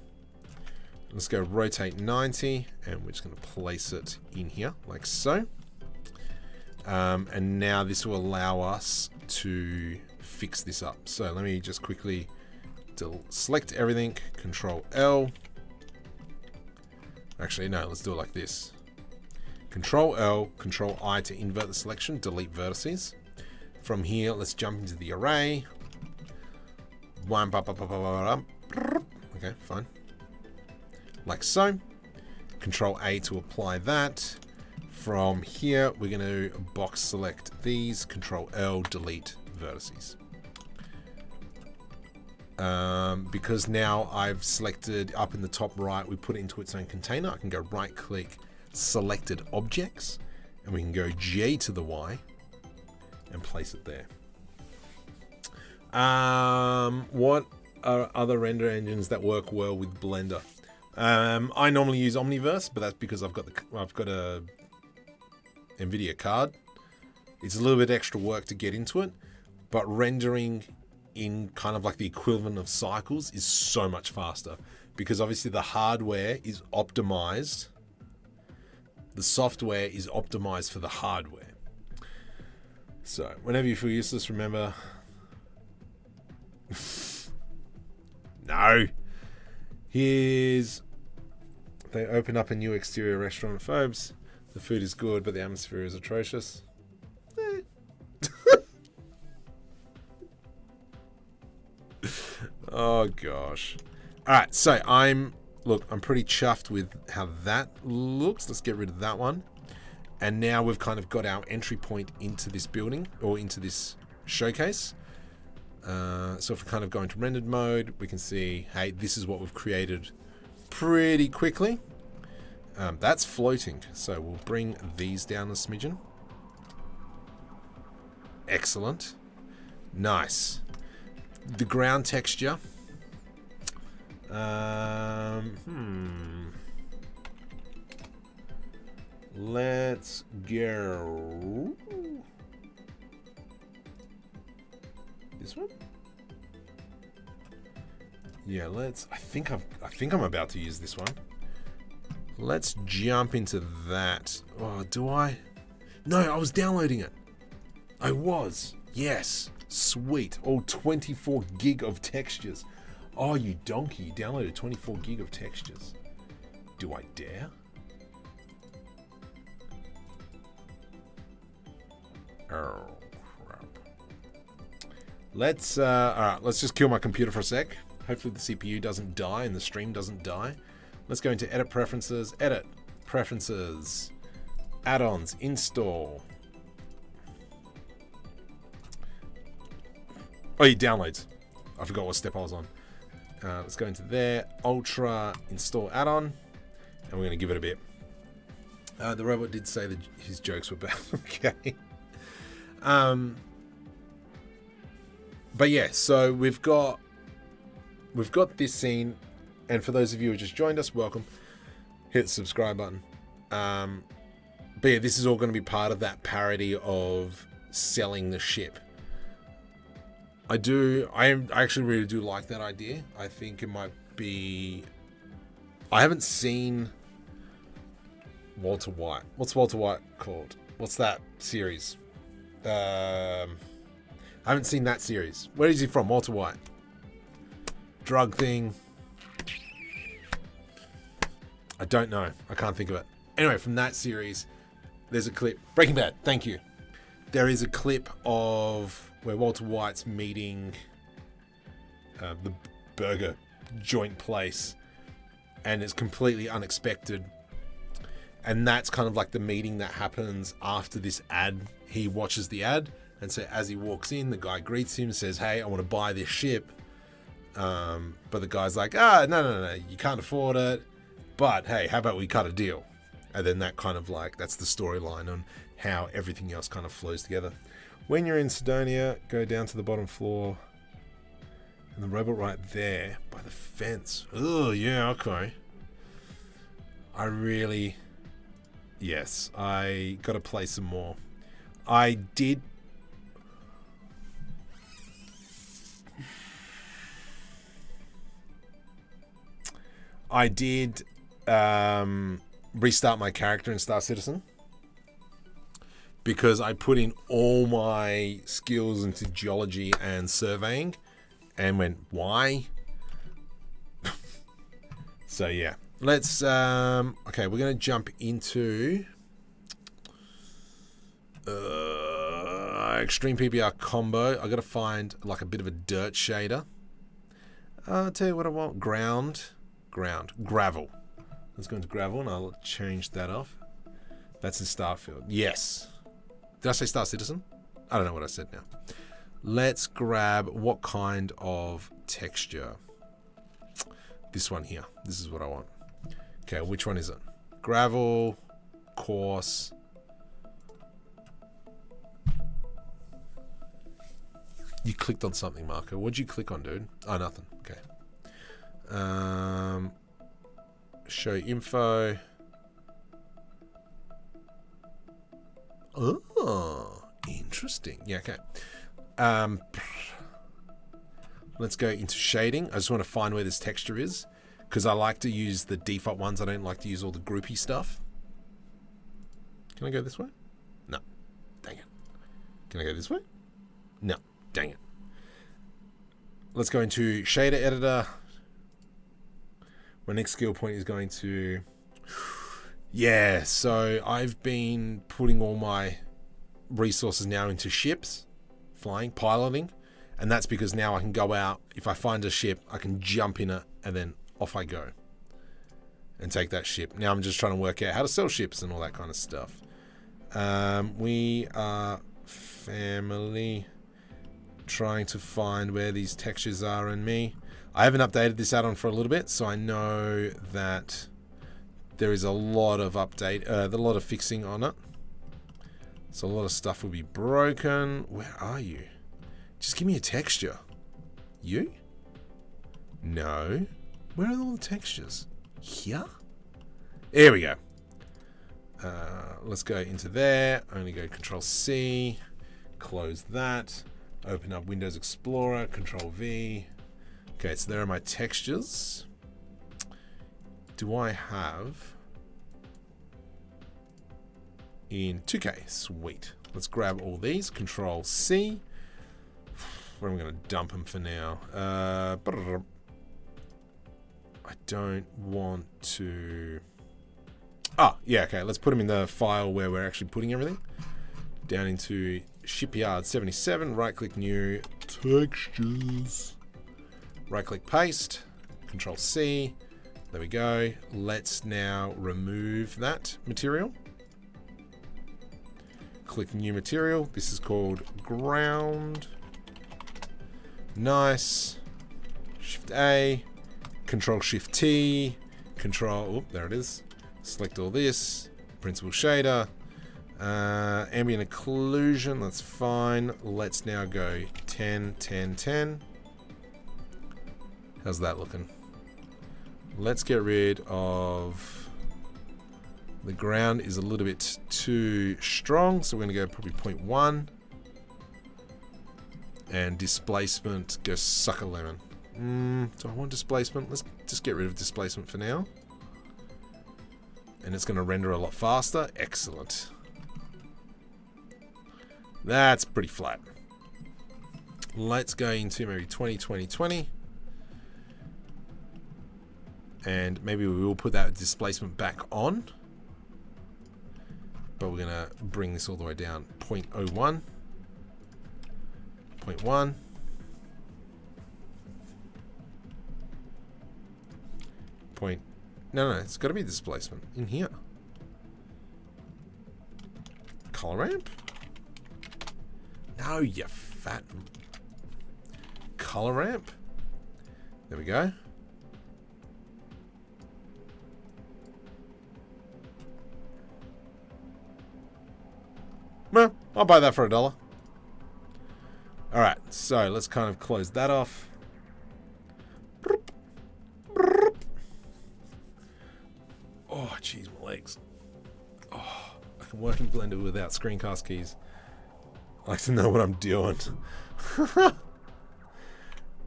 Speaker 1: Let's go rotate 90, and we're just going to place it in here, like so. And now this will allow us to fix this up. So let me just quickly select everything, Control L. Actually, no, let's do it like this. Control L, Control I to invert the selection, delete vertices. From here, let's jump into the array. Okay, fine. Like so. Control A to apply that. From here, we're going to box select these. Control L, delete vertices. Because now I've selected up in the top right, we put it into its own container. I can go right click, selected objects, and we can go J to the Y and place it there. What are other render engines that work well with Blender? I normally use Omniverse, but that's because I've got a NVIDIA card. It's a little bit extra work to get into it, but rendering in kind of like the equivalent of cycles is so much faster because obviously the hardware is optimized. The software is optimized for the hardware. So whenever you feel useless, remember... No. Here's... They open up a new exterior restaurant at Phobes. The food is good, but the atmosphere is atrocious. Oh gosh. Alright, so I'm pretty chuffed with how that looks. Let's get rid of that one. And now we've kind of got our entry point into this building, or into this showcase. So if we kind of go into rendered mode, we can see, hey, this is what we've created pretty quickly. That's floating, so we'll bring these down a smidgen. Excellent. Nice. The ground texture. Let's go. This one? Yeah, let's. I think I'm about to use this one. Let's jump into that. Oh, do I? No, I was downloading it. I was. Yes. Sweet. All 24 gig of textures. Oh, you donkey. You downloaded 24 gig of textures. Do I dare? Oh, crap. Let's, alright, let's just kill my computer for a sec. Hopefully the CPU doesn't die and the stream doesn't die. Let's go into edit preferences, add-ons, install. Oh, he downloads. I forgot what step I was on. Let's go into there, ultra, install add-on, and we're going to give it a bit. The robot did say that his jokes were bad. Okay. But yeah, so we've got this scene, and for those of you who just joined us, welcome. Hit the subscribe button. But yeah, this is all going to be part of that parody of selling the ship. I actually really do like that idea. I think it might be... I haven't seen Walter White. What's Walter White called? What's that series? I haven't seen that series. Where is he from? Walter White. Drug thing. I don't know. I can't think of it. Anyway, from that series, there's a clip. Breaking Bad. Thank you. There is a clip of where Walter White's meeting the burger joint place, and it's completely unexpected. And that's kind of like the meeting that happens after this ad. He watches the ad, and so as he walks in, the guy greets him, says, "Hey, I want to buy this ship." But the guy's like, no, you can't afford it. But hey, how about we cut a deal? And then that kind of like, that's the storyline on how everything else kind of flows together. When you're in Sidonia, go down to the bottom floor. And the robot right there by the fence. Oh, yeah, okay. Yes, I got to play some more. I did restart my character in Star Citizen because I put in all my skills into geology and surveying and went, why? So yeah, let's okay, we're gonna jump into extreme PBR combo. I gotta find like a bit of a dirt shader. I'll tell you what I want. Gravel. Let's go into gravel and I'll change that off. That's in Starfield. Yes. Did I say Star Citizen? I don't know what I said now. Let's grab what kind of texture. This one here. This is what I want. Okay, which one is it? Gravel, coarse. You clicked on something, Marco. What'd you click on, dude? Oh, nothing. Okay. Show info. Oh, interesting. Yeah, okay. Let's go into shading. I just want to find where this texture is because I like to use the default ones. I don't like to use all the groupy stuff. Can I go this way? No. Dang it. Can I go this way? No. Dang it. Let's go into shader editor. My next skill point is going to... Yeah, so I've been putting all my resources now into ships, flying, piloting, and that's because now I can go out. If I find a ship, I can jump in it, and then off I go and take that ship. Now I'm just trying to work out how to sell ships and all that kind of stuff. We are family, trying to find where these textures are in me. I haven't updated this add-on for a little bit, so I know that there is a lot of a lot of fixing on it. So a lot of stuff will be broken. Where are you? Just give me a texture. You? No. Where are all the textures? Here? There we go. Let's go into there. Only go Control C. Close that. Open up Windows Explorer. Control V. Okay, so there are my textures. Do I have in 2K? Sweet. Let's grab all these. Control C. Where am I going to dump them for now? I don't want to... Oh, yeah, okay. Let's put them in the file where we're actually putting everything. Down into Shipyard 77. Right-click New. Textures. Right-click Paste. Control C. There we go. Let's now remove that material. Click New Material. This is called Ground. Nice. Shift A. Control Shift T. Control... Oh, there it is. Select all this. Principal Shader. Ambient Occlusion. That's fine. Let's now go 10, 10, 10. How's that looking? Let's get rid of... The ground is a little bit too strong, so we're going to go probably 0.1. And displacement, go suck a lemon. Do I want displacement? Let's just get rid of displacement for now. And it's going to render a lot faster. Excellent. That's pretty flat. Let's go into maybe 20, 20, 20. And maybe we will put that displacement back on. But we're going to bring this all the way down. 0.01. 0.1. No, it's got to be displacement in here. color ramp? No, you fat color ramp. There we go. Well, I'll buy that for $1. Alright, so let's kind of close that off. Oh, jeez, my legs. Oh, I can work in Blender without screencast keys. I like to know what I'm doing.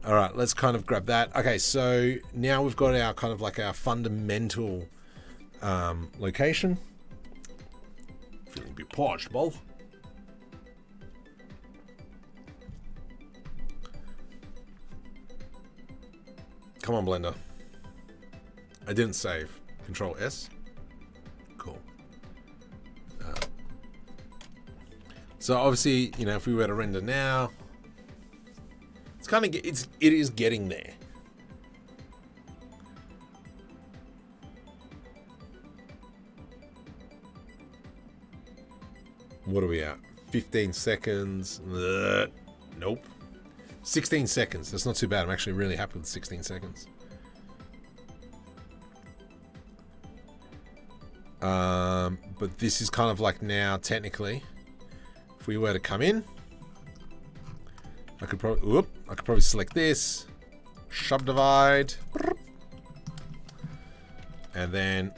Speaker 1: Alright, let's kind of grab that. Okay, so now we've got our kind of like our fundamental location. Feeling a bit parched, bol. Come on, Blender. I didn't save. Control S. Cool. So obviously, you know, if we were to render now, it's kind of it is getting there. What are we at? 15 seconds. Ugh. Nope. 16 seconds. That's not too bad. I'm actually really happy with 16 seconds. But this is kind of like now, technically, if we were to come in, I could probably select this, subdivide, and then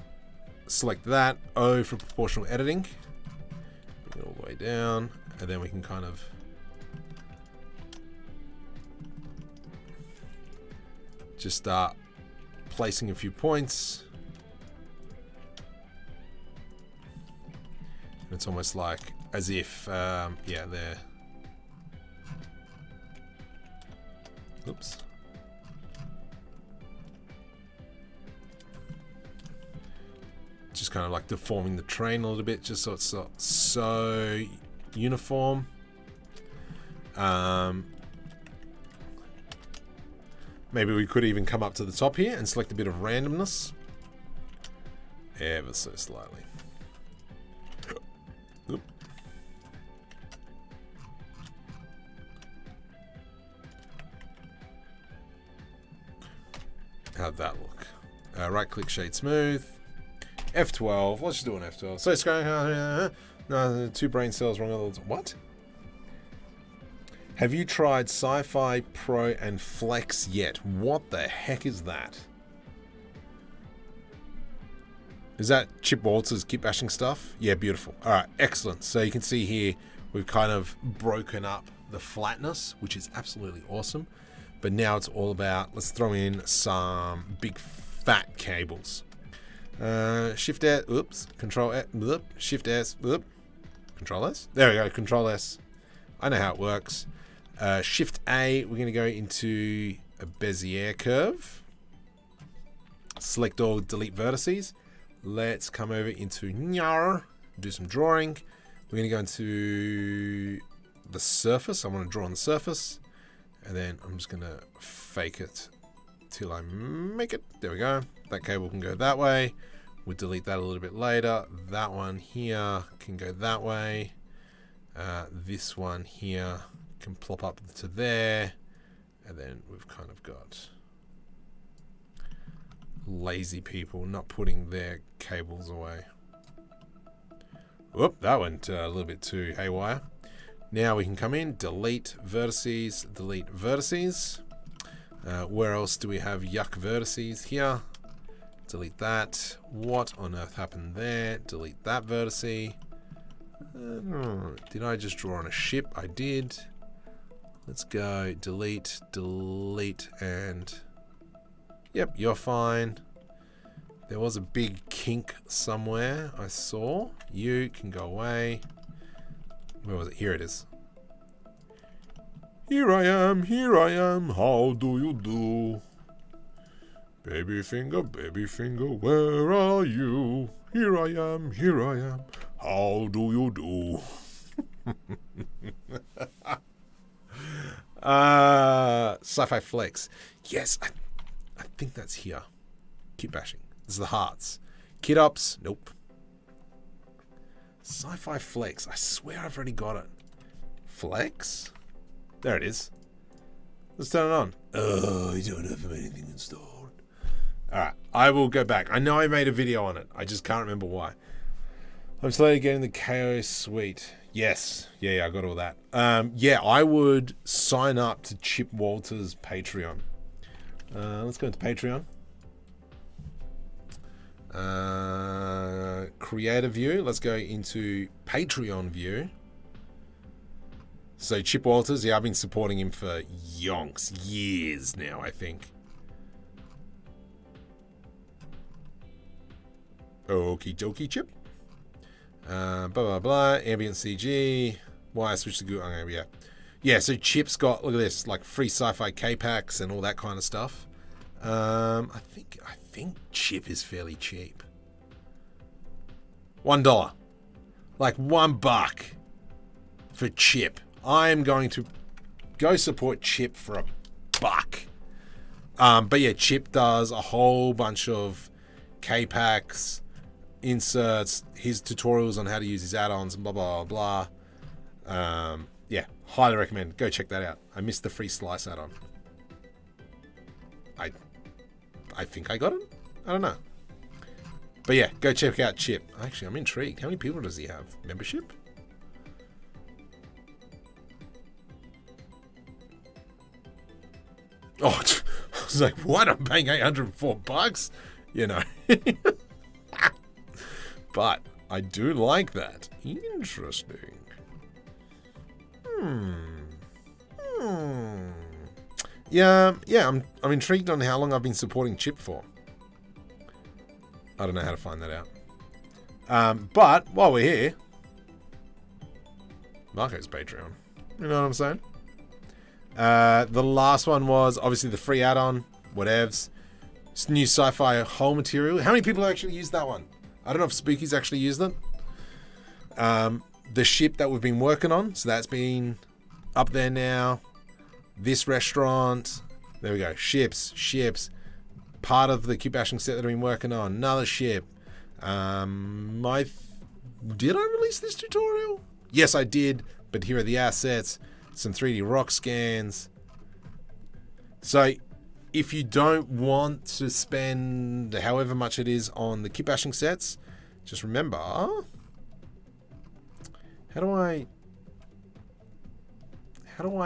Speaker 1: select that. O for proportional editing. Bring it all the way down, and then we can kind of just start placing a few points. It's almost like as if, yeah, there. Oops. Just kind of like deforming the train a little bit, just so it's so uniform. Maybe we could even come up to the top here and select a bit of randomness. Ever so slightly. Oop. How'd that look? Right click, shade smooth. F12. Let's just do an F12. So it's going, no, 2 brain cells wrong. What? Have you tried Sci-Fi Pro and Flex yet? What the heck is that? Is that Chip Waltz's Kitbashing stuff? Yeah, beautiful. All right, excellent. So you can see here, we've kind of broken up the flatness, which is absolutely awesome. But now it's all about, let's throw in some big fat cables. Shift S, oops, Control S, whoop, Shift S, whoop, Control S. There we go, Control S. I know how it works. Shift A, we're going to go into a Bezier curve. Select all, delete vertices. Let's come over into Nyar, do some drawing. We're going to go into the surface. I want to draw on the surface. And then I'm just going to fake it till I make it. There we go. That cable can go that way. We'll delete that a little bit later. That one here can go that way. This one here can plop up to there. And then we've kind of got lazy people not putting their cables away. Whoop, that went a little bit too haywire. Now we can come in, delete vertices, delete vertices. Where else do we have yuck vertices? Here. Delete that. What on earth happened there? Delete that vertice. Did I just draw on a ship? I did. Let's go delete, delete, and yep, you're fine. There was a big kink somewhere I saw. You can go away. Where was it? Here it is. Here I am, how do you do? Baby finger, where are you? Here I am, how do you do? Sci-Fi Flex. Yes, I think that's here. Kitbashing. This is the hearts. Kit Ops. Nope. Sci-fi Flex. I swear I've already got it. Flex? There it is. Let's turn it on. Oh, I don't have anything installed. Alright, I will go back. I know I made a video on it. I just can't remember why. I'm slowly getting the KO suite. Yes. Yeah, I got all that. Yeah, I would sign up to Chip Walter's Patreon. Let's go into Patreon. Creator view. Let's go into Patreon view. So Chip Walters, yeah, I've been supporting him for years now, I think. Okie dokie, Chip. Blah, blah, blah. Ambient CG. Why I switched to Google. Okay, yeah. Yeah, so Chip's got, look at this, like free sci-fi K-packs and all that kind of stuff. I think Chip is fairly cheap. $1. Like $1 for Chip. I'm going to go support Chip for $1. But yeah, Chip does a whole bunch of K-packs, inserts, his tutorials on how to use his add-ons, and blah, blah, blah, blah. Yeah, highly recommend. Go check that out. I missed the free slice add-on. I think I got it? I don't know. But yeah, go check out Chip. Actually, I'm intrigued. How many people does he have? Membership? Oh, I was like, what? I'm paying $804? You know. But I do like that. Interesting. Yeah, I'm intrigued on how long I've been supporting Chip for. I don't know how to find that out. But while we're here, Marco's Patreon. You know what I'm saying? The last one was obviously the free add-on, whatevs. It's new sci-fi hull material. How many people actually used that one? I don't know if Spooky's actually used it. The ship that we've been working on, so that's been up there now. This restaurant, there we go. Ships. Part of the Kitbashing set that I've been working on. Another ship. Did I release this tutorial? Yes, I did. But here are the assets. Some 3D rock scans. So if you don't want to spend however much it is on the Kitbashing sets, just remember, how do I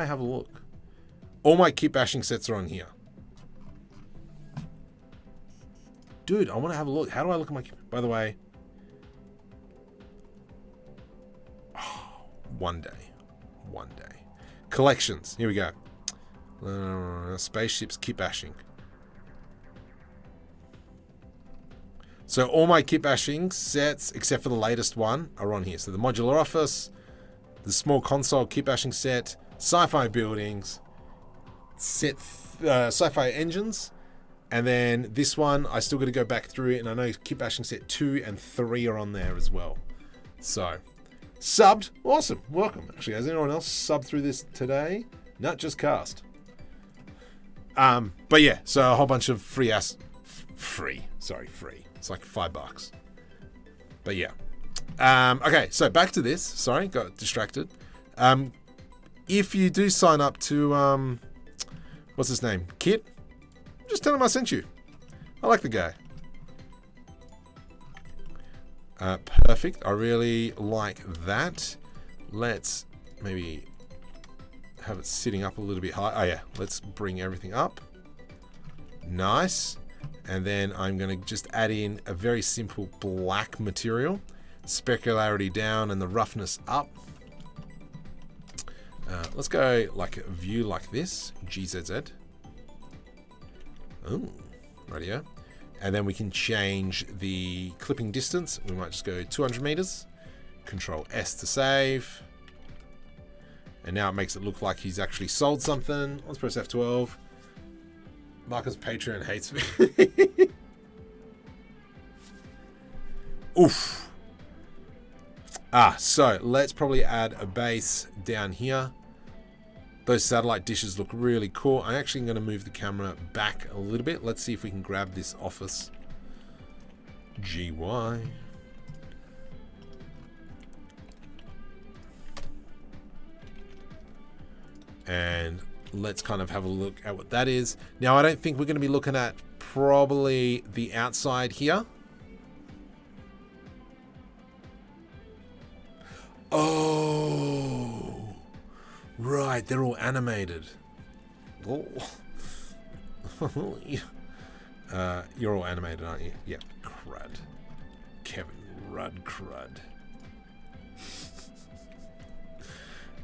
Speaker 1: have a look? All my Kitbashing sets are on here. Dude, I want to have a look. How do I look at my... By the way... Oh, one day. Collections. Here we go. Spaceships Kitbashing. So all my Kitbashing sets, except for the latest one, are on here. So the modular office, the small console Kitbashing set, sci-fi buildings, sci-fi engines, and then this one I still got to go back through it, and I know Kitbashing set 2 and 3 are on there as well. So subbed, awesome, welcome. Actually, has anyone else subbed through this today? Not just cast. But yeah, so a whole bunch of free. It's like $5. But yeah. Okay, so back to this. Sorry, got distracted. If you do sign up to what's his name? Kit? Just tell him I sent you. I like the guy. Perfect. I really like that. Let's maybe have it sitting up a little bit high. Oh yeah, let's bring everything up. Nice. And then I'm going to just add in a very simple black material. Specularity down and the roughness up. Let's go like a view like this. GZZ. Oh, rightio. And then we can change the clipping distance. We might just go 200 meters. Control S to save. And now it makes it look like he's actually sold something. Let's press F12. Marcus Patreon hates me. Oof. So let's probably add a base down here. Those satellite dishes look really cool. I'm actually going to move the camera back a little bit. Let's see if we can grab this office. GY. And let's kind of have a look at what that is. Now, I don't think we're going to be looking at probably the outside here. Oh, right. They're all animated. Oh. You're all animated, aren't you? Yeah, crud. Kevin Rudd crud.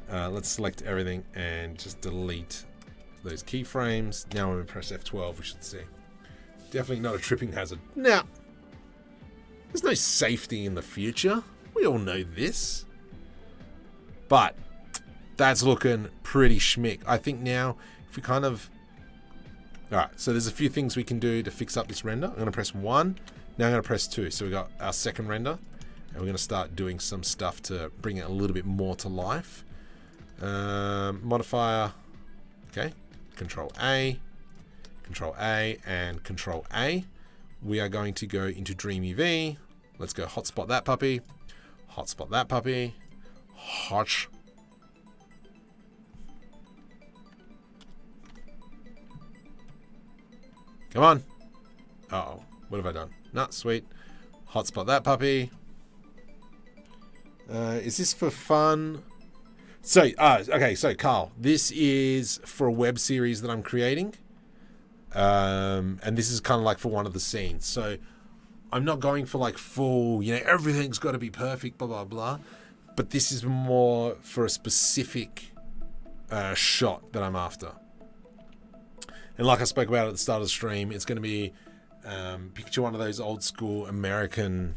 Speaker 1: Let's select everything and just delete those keyframes. Now when we press F12, we should see. Definitely not a tripping hazard. Now, there's no safety in the future. We all know this. But that's looking pretty schmick. I think now, if we kind of... Alright, so there's a few things we can do to fix up this render. I'm going to press 1. Now I'm going to press 2. So we got our second render. And we're going to start doing some stuff to bring it a little bit more to life. Modifier. Okay. Control A, and Control A. We are going to go into DreamUV. Let's go hotspot that puppy. Hotspot that puppy. Hotch. Come on. Uh-oh. What have I done? Not sweet. Hotspot that puppy. Is this for fun? So, okay, so Carl, this is for a web series that I'm creating. And this is kind of like for one of the scenes. So I'm not going for like full, everything's got to be perfect, blah, blah, blah. But this is more for a specific shot that I'm after. And like I spoke about at the start of the stream, it's going to be picture one of those old school American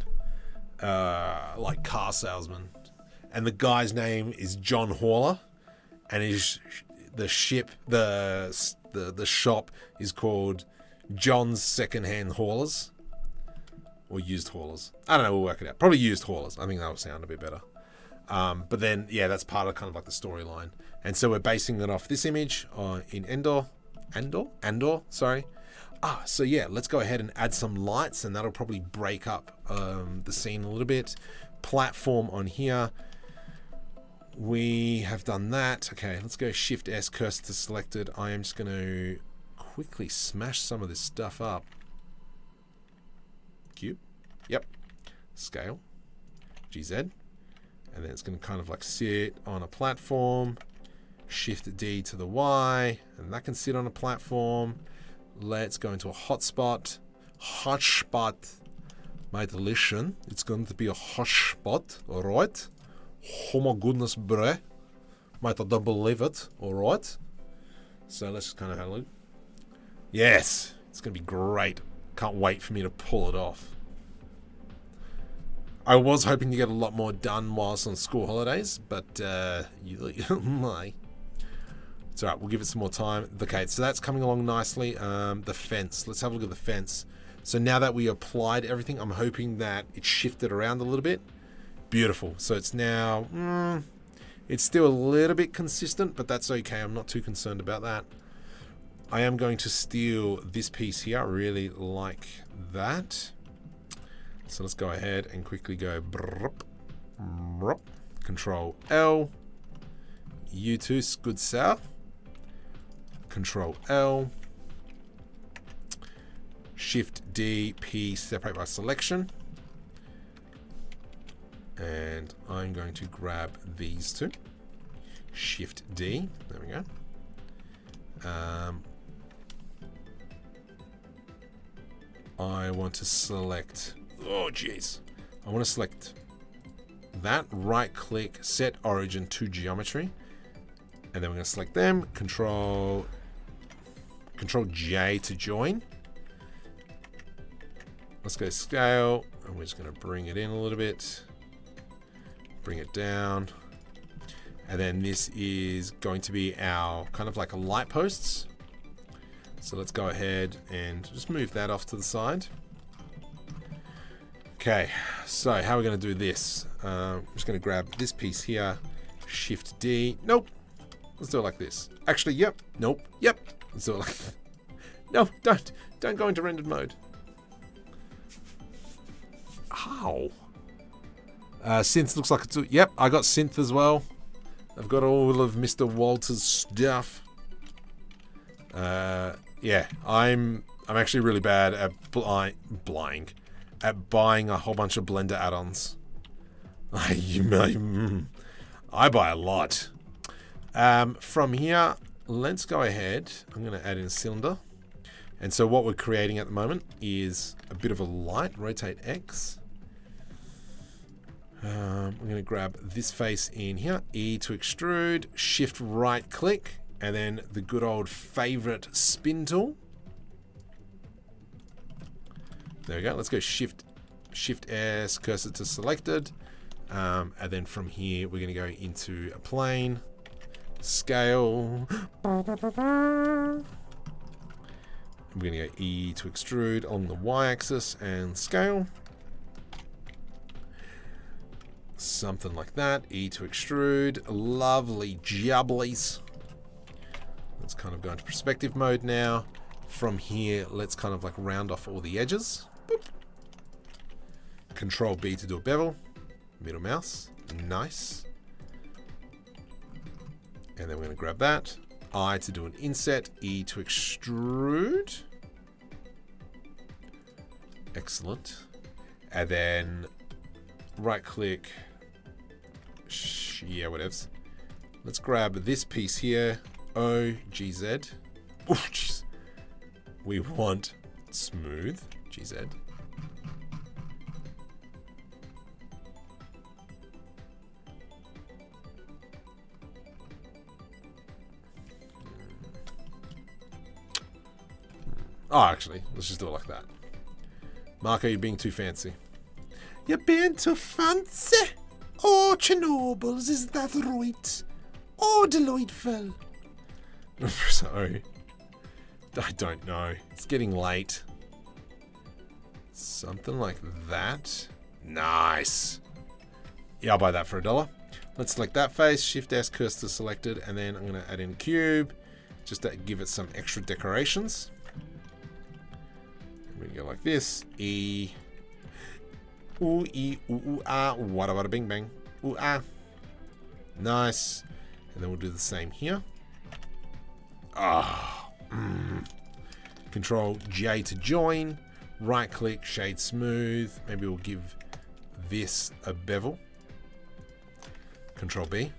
Speaker 1: like car salesmen. And the guy's name is John Hauler, and the shop is called John's Secondhand Haulers, or Used Haulers. I don't know. We'll work it out. Probably Used Haulers. I think that will sound a bit better. But then, yeah, that's part of kind of like the storyline. And so we're basing it off this image in Andor. Sorry. So yeah, let's go ahead and add some lights, and that'll probably break up the scene a little bit. Platform on here. We have done that. Okay, let's go Shift S, cursor to selected. I am just going to quickly smash some of this stuff up. Cube. Yep. Scale. GZ. And then it's going to kind of like sit on a platform. Shift D to the Y. And that can sit on a platform. Let's go into a hotspot. Hotspot. My deletion. It's going to be a hotspot. Alright. Oh my goodness, bruh. Mate, I don't believe it. Alright. So let's just kind of have a look. Yes. It's going to be great. Can't wait for me to pull it off. I was hoping to get a lot more done whilst on school holidays, but my. It's alright, we'll give it some more time. Okay, so that's coming along nicely. The fence. Let's have a look at the fence. So now that we applied everything, I'm hoping that it shifted around a little bit. Beautiful. So it's now, it's still a little bit consistent, but that's okay. I'm not too concerned about that. I am going to steal this piece here. I really like that. So let's go ahead and quickly go Control L. U2, good south. Control L. Shift D, P, separate by selection. And I'm going to grab these two. Shift D. There we go. I want to select... Oh, jeez. I want to select that. Right-click, set origin to geometry. And then we're going to select them. Control J to join. Let's go scale. And we're just going to bring it in a little bit. Bring it down. And then this is going to be our kind of like a light posts. So let's go ahead and just move that off to the side. Okay, so how are we going to do this? I'm just going to grab this piece here. Shift D. Nope. Let's do it like this. Actually, yep. Nope. Yep. Let's do it like that. No, don't. Don't go into rendered mode. Ow. Synth looks like it's... Yep, I got synth as well. I've got all of Mr. Walter's stuff. Yeah, I'm actually really bad at at buying a whole bunch of Blender add-ons. I buy a lot. From here, let's go ahead. I'm going to add in a cylinder. And so what we're creating at the moment is a bit of a light. Rotate X. I'm going to grab this face in here. E to extrude. Shift right click. And then the good old favorite spin tool. There we go. Let's go Shift S, cursor to selected. And then from here, we're going to go into a plane. Scale. We're going to go E to extrude along the Y-axis and scale. Something like that. E to extrude. Lovely jubblies. Let's kind of go into perspective mode now. From here, let's kind of like round off all the edges. Boop. Control B to do a bevel. Middle mouse. Nice. And then we're going to grab that. I to do an inset. E to extrude. Excellent. And then right click. Yeah, whatevs. Let's grab this piece here. O, GZ. Oh, jeez. We want smooth. GZ. Oh, actually, let's just do it like that. Marco, you're being too fancy. You're being too fancy. Oh, Chernobyls, is that right? Oh, delightful. Sorry. I don't know. It's getting late. Something like that. Nice. Yeah, I'll buy that for $1. Let's select that face. Shift S, cursor selected, and then I'm going to add in a cube just to give it some extra decorations. We're going to go like this. E. Ooh, E, ooh, ooh, ah. Wada, wada, bing, bang. Ooh, ah. Nice. And then we'll do the same here. Ah. Control J to join. Right click, shade smooth. Maybe we'll give this a bevel. Control B.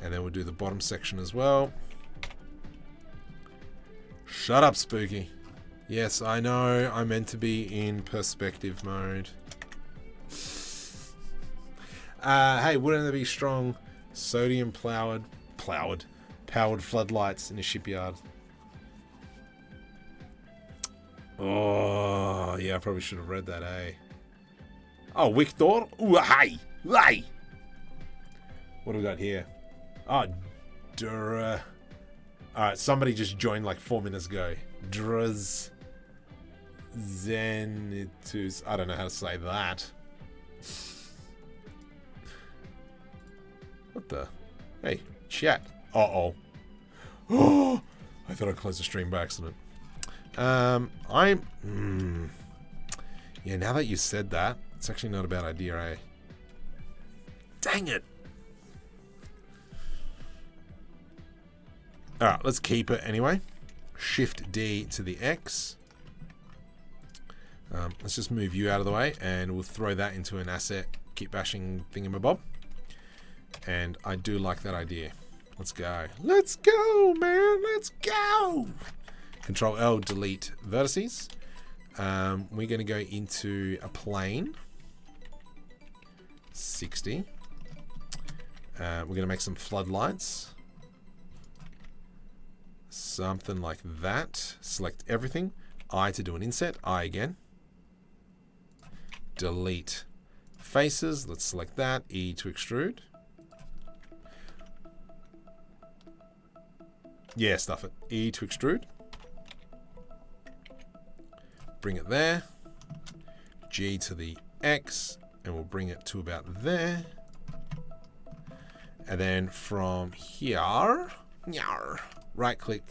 Speaker 1: And then we'll do the bottom section as well. Shut up, Spooky. Yes, I know. I meant to be in perspective mode. Hey, wouldn't there be strong sodium powered floodlights in a shipyard? Oh, yeah, I probably should have read that, eh? Oh, Victor. Ooh, hi. Hi. What do we got here? Oh, alright, somebody just joined like 4 minutes ago. Draz Zenitus. I don't know how to say that. What the? Hey, chat. Uh-oh. Oh, I thought I closed the stream by accident. Yeah, now that you said that, it's actually not a bad idea, eh? Dang it. Alright, let's keep it anyway. Shift D to the X. Let's just move you out of the way and we'll throw that into an asset Kitbashing thingamabob. And I do like that idea. Let's go. Let's go, man. Let's go. Control L, delete vertices. We're going to go into a plane. 60. We're going to make some floodlights. Something like that. Select everything. I to do an inset. I again. Delete faces. Let's select that. E to extrude. Yeah, stuff it. E to extrude. Bring it there. G to the X. And we'll bring it to about there. And then from here, right click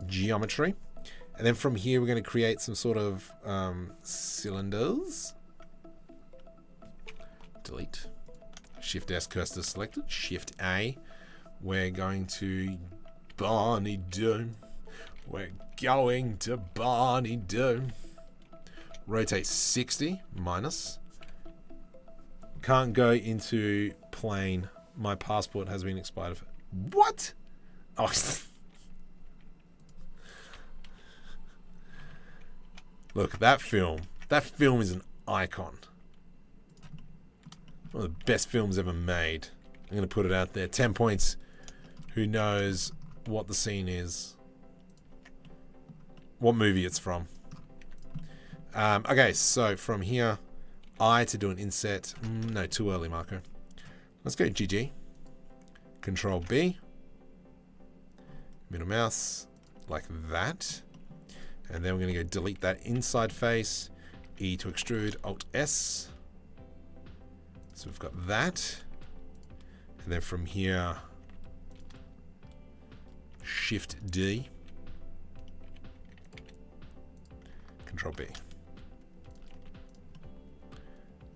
Speaker 1: geometry. And then from here, we're going to create some sort of cylinders. Delete. Shift S, cursor selected. Shift A. We're going to Barney Doom. We're going to Barney Doom. Rotate 60 minus. Can't go into plane. My passport has been expired. What? Oh. Look, that film. That film is an icon. One of the best films ever made. I'm going to put it out there. 10 points. Who knows what the scene is? What movie it's from? Okay, so from here, I to do an inset. No, too early, Marco. Let's go GG. Control B. Middle mouse, like that. And then we're going to go delete that inside face. E to extrude, Alt S. So we've got that. And then from here, Shift D. Control B.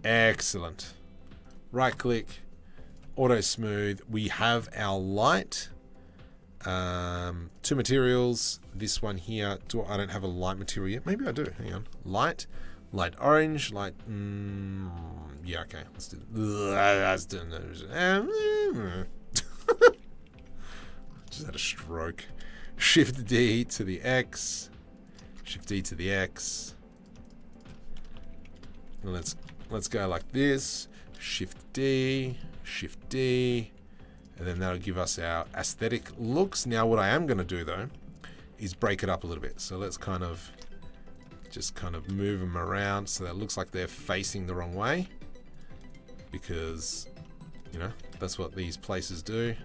Speaker 1: Excellent. Right click, auto smooth. We have our light. Two materials. This one here. I don't have a light material yet. Maybe I do. Hang on. Light orange, light. Yeah, okay. Let's do. Just had a stroke. Shift D to the X. Shift D to the X. And let's go like this. Shift D, and then that'll give us our aesthetic looks. Now what I am going to do though is break it up a little bit. So let's just move them around so that it looks like they're facing the wrong way, because you know that's what these places do.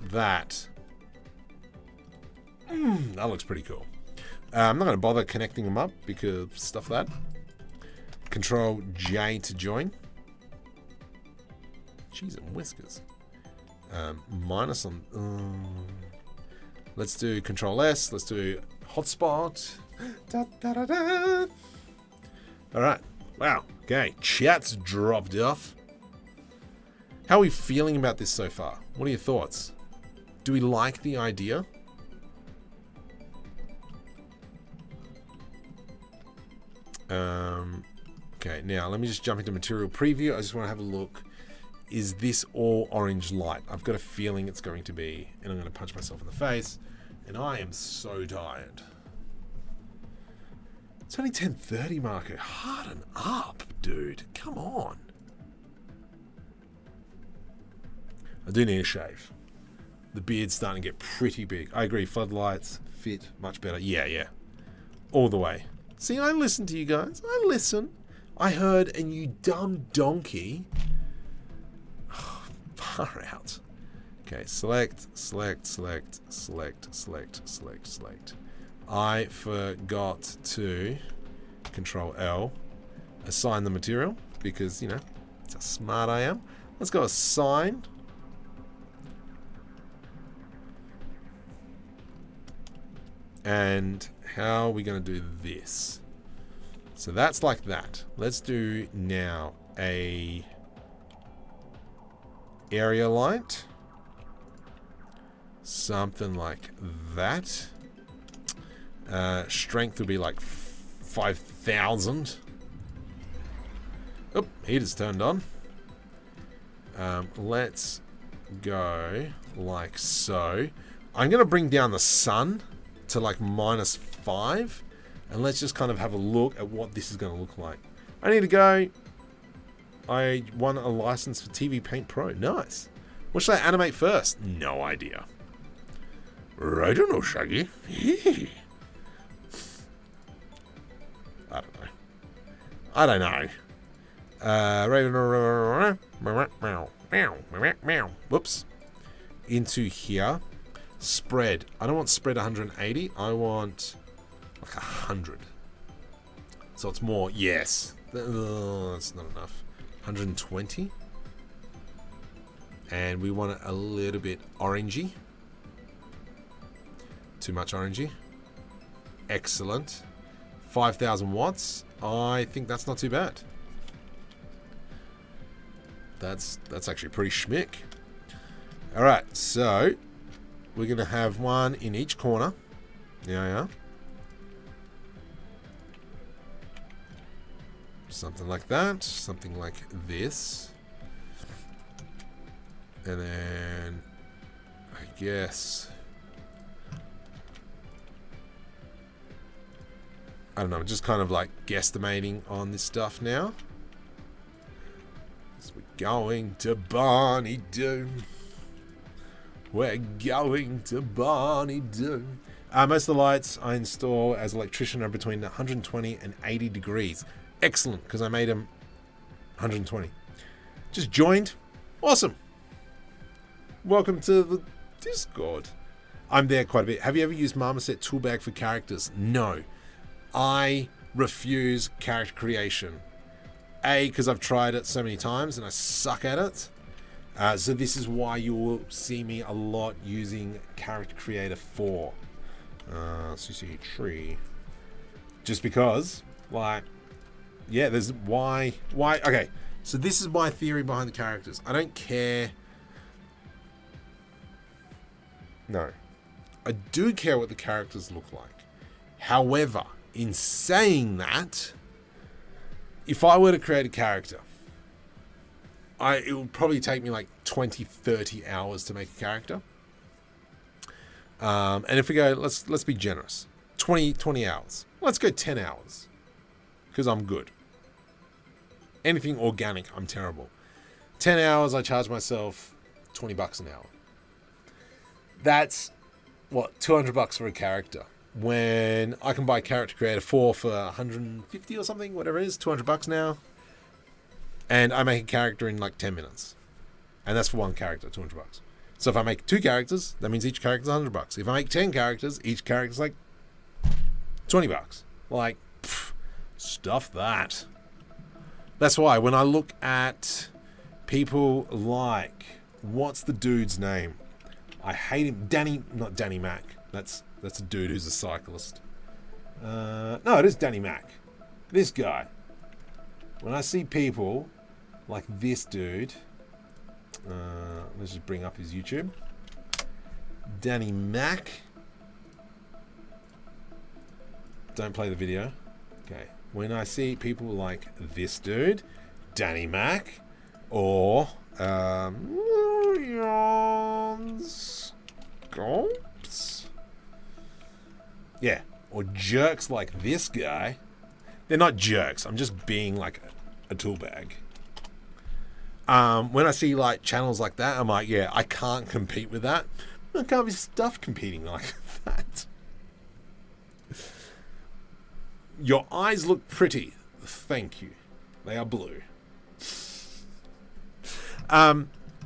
Speaker 1: That looks pretty cool. I'm not going to bother connecting them up because stuff that. Control J to join. Cheese and whiskers. Minus on. Let's do Control S. Let's do hotspot. Da, da, da, da. All right. Wow. Okay. Chat's dropped off. How are we feeling about this so far? What are your thoughts? Do we like the idea? Okay, now let me just jump into material preview. I just want to have a look. Is this all orange light? I've got a feeling it's going to be, and I'm going to punch myself in the face, and I am so tired. It's only 10:30, Marco. Harden up, dude. Come on. I do need a shave. The beard's starting to get pretty big. I agree, floodlights fit much better. Yeah. All the way. See, I listen to you guys. I listen. I heard, and you dumb donkey. Oh, far out. Okay, select. I forgot to Control L, assign the material, because, you know, that's how smart I am. Let's go assign. And how are we going to do this? So that's like that. Let's do now a area light. Something like that. Strength will be like 5,000. Oh, heater's turned on. Let's go like so. I'm going to bring down the sun to like -5, and let's just kind of have a look at what this is going to look like. I need to go. I won a license for TV Paint Pro. Nice. What should I animate first? No idea. I don't know, Shaggy. I don't know. Whoops. Into here. Spread. I don't want spread 180. I want like 100. So it's more. Yes. That's not enough. 120. And we want it a little bit orangey. Too much orangey. Excellent. 5,000 watts. I think that's not too bad. That's actually pretty schmick. All right, so we're going to have one in each corner. Yeah. Something like that. Something like this. And then I guess... I don't know, just kind of like guesstimating on this stuff now. As we're going to Barney Doom. We're going to Barney Doom. Most of the lights I install as electrician are between 120 and 80 degrees. Excellent, because I made them 120. Just joined. Awesome. Welcome to the Discord. I'm there quite a bit. Have you ever used Marmoset Toolbag for characters? No. I refuse character creation. A, because I've tried it so many times and I suck at it. So this is why you will see me a lot using Character Creator 4. CC tree. Just because, like, yeah, there's why, okay. So this is my theory behind the characters. I don't care. No. I do care what the characters look like. However, in saying that, if I were to create a character, it would probably take me like 20, 30 hours to make a character. And if we go, let's be generous. 20 hours. Let's go 10 hours. Because I'm good. Anything organic, I'm terrible. 10 hours, I charge myself $20 an hour. That's, what, $200 for a character. When I can buy Character Creator 4 for 150 or something, whatever it is, $200 now. And I make a character in like 10 minutes. And that's for one character, $200. So if I make 2 characters, that means each character's $100. If I make 10 characters, each character's like $20. Like, stuff that. That's why when I look at people like, what's the dude's name? I hate him. Not Danny Mac. That's a dude who's a cyclist. No, it is Danny Mac. This guy. When I see people like this dude, let's just bring up his YouTube. Danny Mac. Don't play the video. Okay. When I see people like this dude, Danny Mac, or yeah, or jerks like this guy. They're not jerks. I'm just being like a tool bag. When I see like channels like that, I'm like, yeah, I can't compete with that. I can't be stuffed competing like that. Your eyes look pretty. Thank you. They are blue.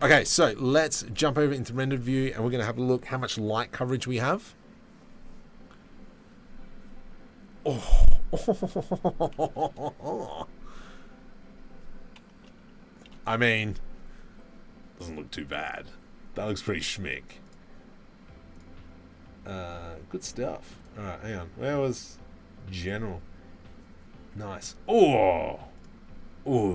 Speaker 1: Okay, so let's jump over into rendered view and we're going to have a look how much light coverage we have. Oh. I mean, doesn't look too bad. That looks pretty schmick. Good stuff. Alright, hang on. Where was general? Nice. Oh,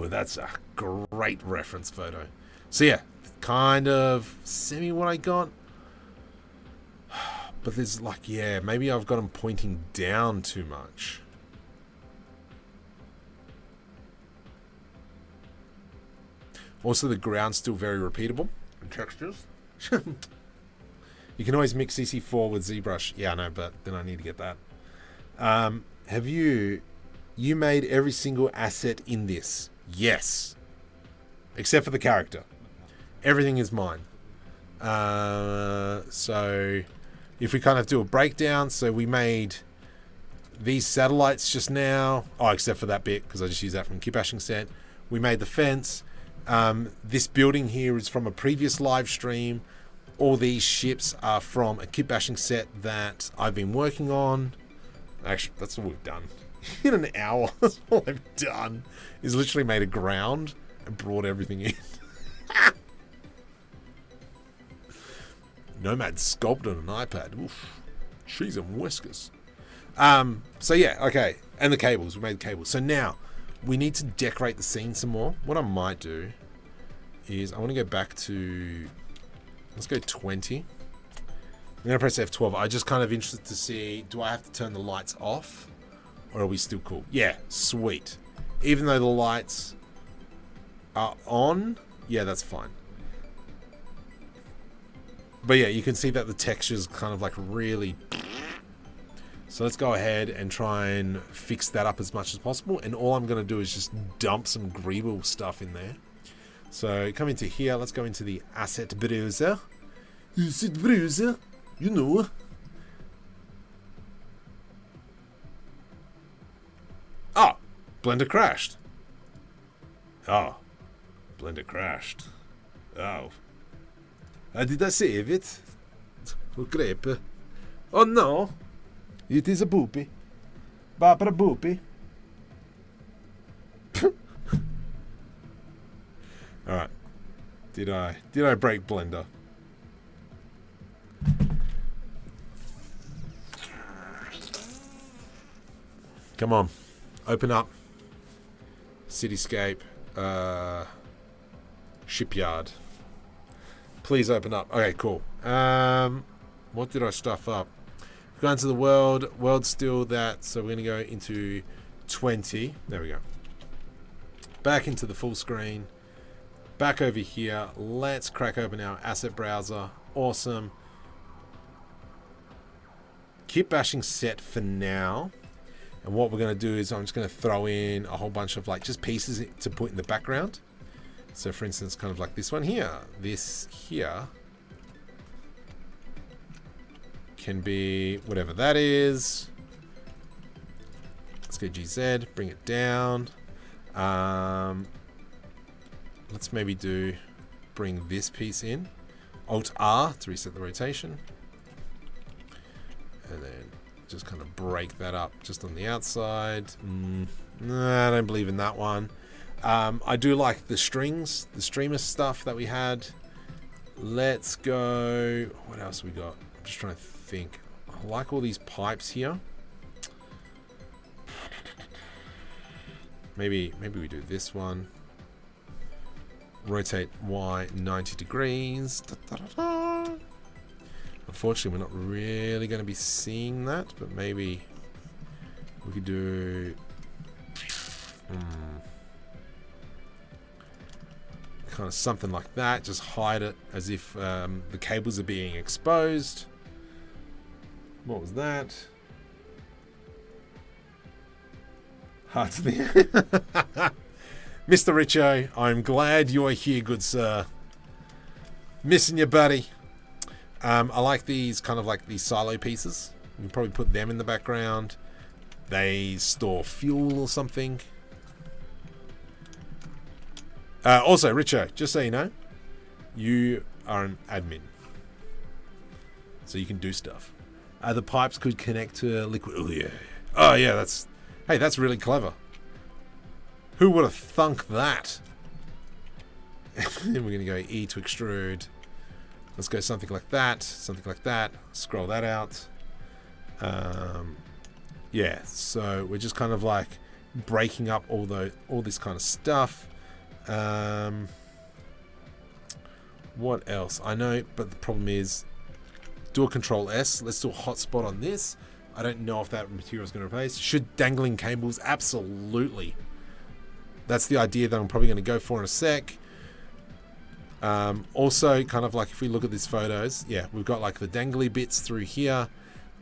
Speaker 1: that's a great reference photo. So yeah, kind of semi what I got. But there's like, yeah, maybe I've got them pointing down too much. Also, the ground's still very repeatable. And textures. You can always mix CC4 with ZBrush. Yeah, I know, but then I need to get that. Have you made every single asset in this? Yes. Except for the character. Everything is mine. So if we kind of do a breakdown, so we made these satellites just now. Oh, except for that bit, because I just used that from Kitbashing set. We made the fence. This building here is from a previous live stream. All these ships are from a Kitbashing set that I've been working on. Actually, that's all we've done. In an hour, that's all I've done. Is literally made a ground and brought everything in. Nomad sculpted on an iPad. Oof. Cheese and whiskers. So yeah, okay. And the cables. We made the cables. So now we need to decorate the scene some more. What I might do is I want to go back to, let's go 20. I'm going to press F12. I'm just kind of interested to see, do I have to turn the lights off or are we still cool? Yeah, sweet. Even though the lights are on, yeah, that's fine. But yeah, you can see that the texture's kind of like really... So let's go ahead and try and fix that up as much as possible. And all I'm going to do is just dump some Greeble stuff in there. So come into here. Let's go into the asset browser. Asset browser, you know. Oh, Blender crashed. Oh, Blender crashed. Oh. Did I save it? Oh, crap. Oh no. It is a boopy. Barbara boopy. Alright. Did I break Blender? Come on. Open up. Cityscape. Shipyard. Please open up. Okay, cool. What did I stuff up? Go into the world still that, so we're going to go into 20. There we go. Back into the full screen. Back over here. Let's crack open our asset browser. Awesome. Kitbashing set for now. And what we're going to do is I'm just going to throw in a whole bunch of like just pieces to put in the background. So for instance, kind of like this one here. This here can be whatever that is. Let's go GZ, bring it down. Let's maybe bring this piece in. Alt R to reset the rotation. And then just kind of break that up just on the outside. Nah, I don't believe in that one. I do like the strings, the streamer stuff that we had. Let's go. What else we got? I'm just trying to think. I like all these pipes here. Maybe we do this one. Rotate Y 90 degrees. Da, da, da, da. Unfortunately, we're not really going to be seeing that, but maybe we could do... kind of something like that. Just hide it as if the cables are being exposed. What was that? Hearts there. Mr. Richo, I'm glad you are here, good sir. Missing you, buddy. I like these kind of like these silo pieces. You can probably put them in the background. They store fuel or something. Also, Richo, just so you know, you are an admin. So you can do stuff. The pipes could connect to a liquid. Oh, yeah. Oh, yeah, that's... Hey, that's really clever. Who would have thunk that? Then we're going to go E to extrude. Let's go something like that. Something like that. Scroll that out. Yeah, so we're just kind of like breaking up all this kind of stuff. What else? I know, but the problem is, do a Control S. Let's do a hotspot on this. I don't know if that material is going to replace. Should dangling cables? Absolutely. That's the idea that I'm probably going to go for in a sec. Also, kind of like if we look at these photos, yeah, we've got like the dangly bits through here.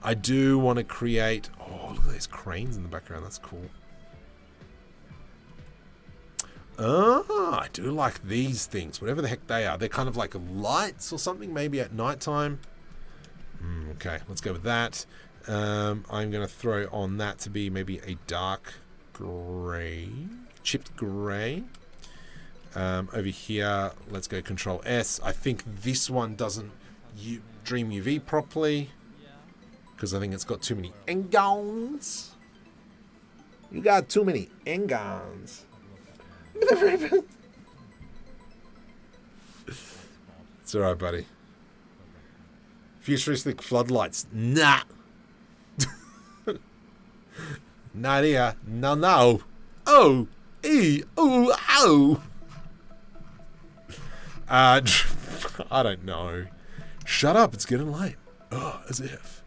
Speaker 1: I do want to create... Oh, look at those cranes in the background. That's cool. Ah, I do like these things, whatever the heck they are. They're kind of like lights or something, maybe at nighttime. Okay, let's go with that. I'm going to throw on that to be maybe a dark grey, chipped grey. Over here, let's go Control S. I think this one doesn't DreamUV properly because I think it's got too many engons. You got too many engons. It's alright, buddy. Futuristic floodlights. Nah. Nadia, no, no. Oh, oh. I don't know. Shut up, it's getting late. Oh, as if.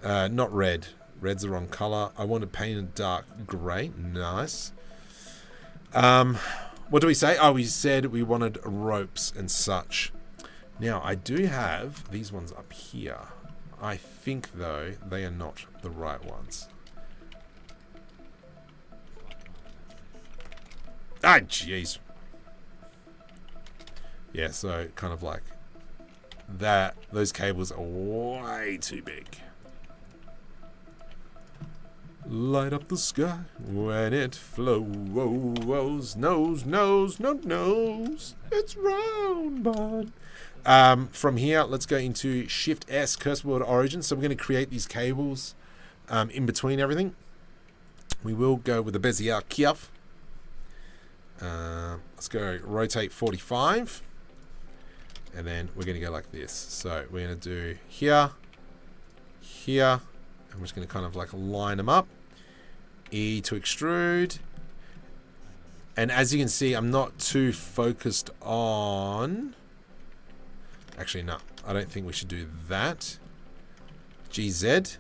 Speaker 1: Not red. Red's the wrong color. I want to paint it dark gray. Nice. What do we say? Oh, we said we wanted ropes and such. Now, I do have these ones up here. I think, though, they are not the right ones. Ah, jeez. Yeah, so kind of like that. Those cables are way too big. Light up the sky when it flows. Nose. It's round, bud. From here, let's go into Shift S, Cursor Word Origin. So we're going to create these cables in between everything. We will go with the Bezier curve. Let's go rotate 45. And then we're going to go like this. So we're going to do here. And we're just going to kind of like line them up. E to extrude. And as you can see, I'm not too focused on... Actually, no. I don't think we should do that. GZ.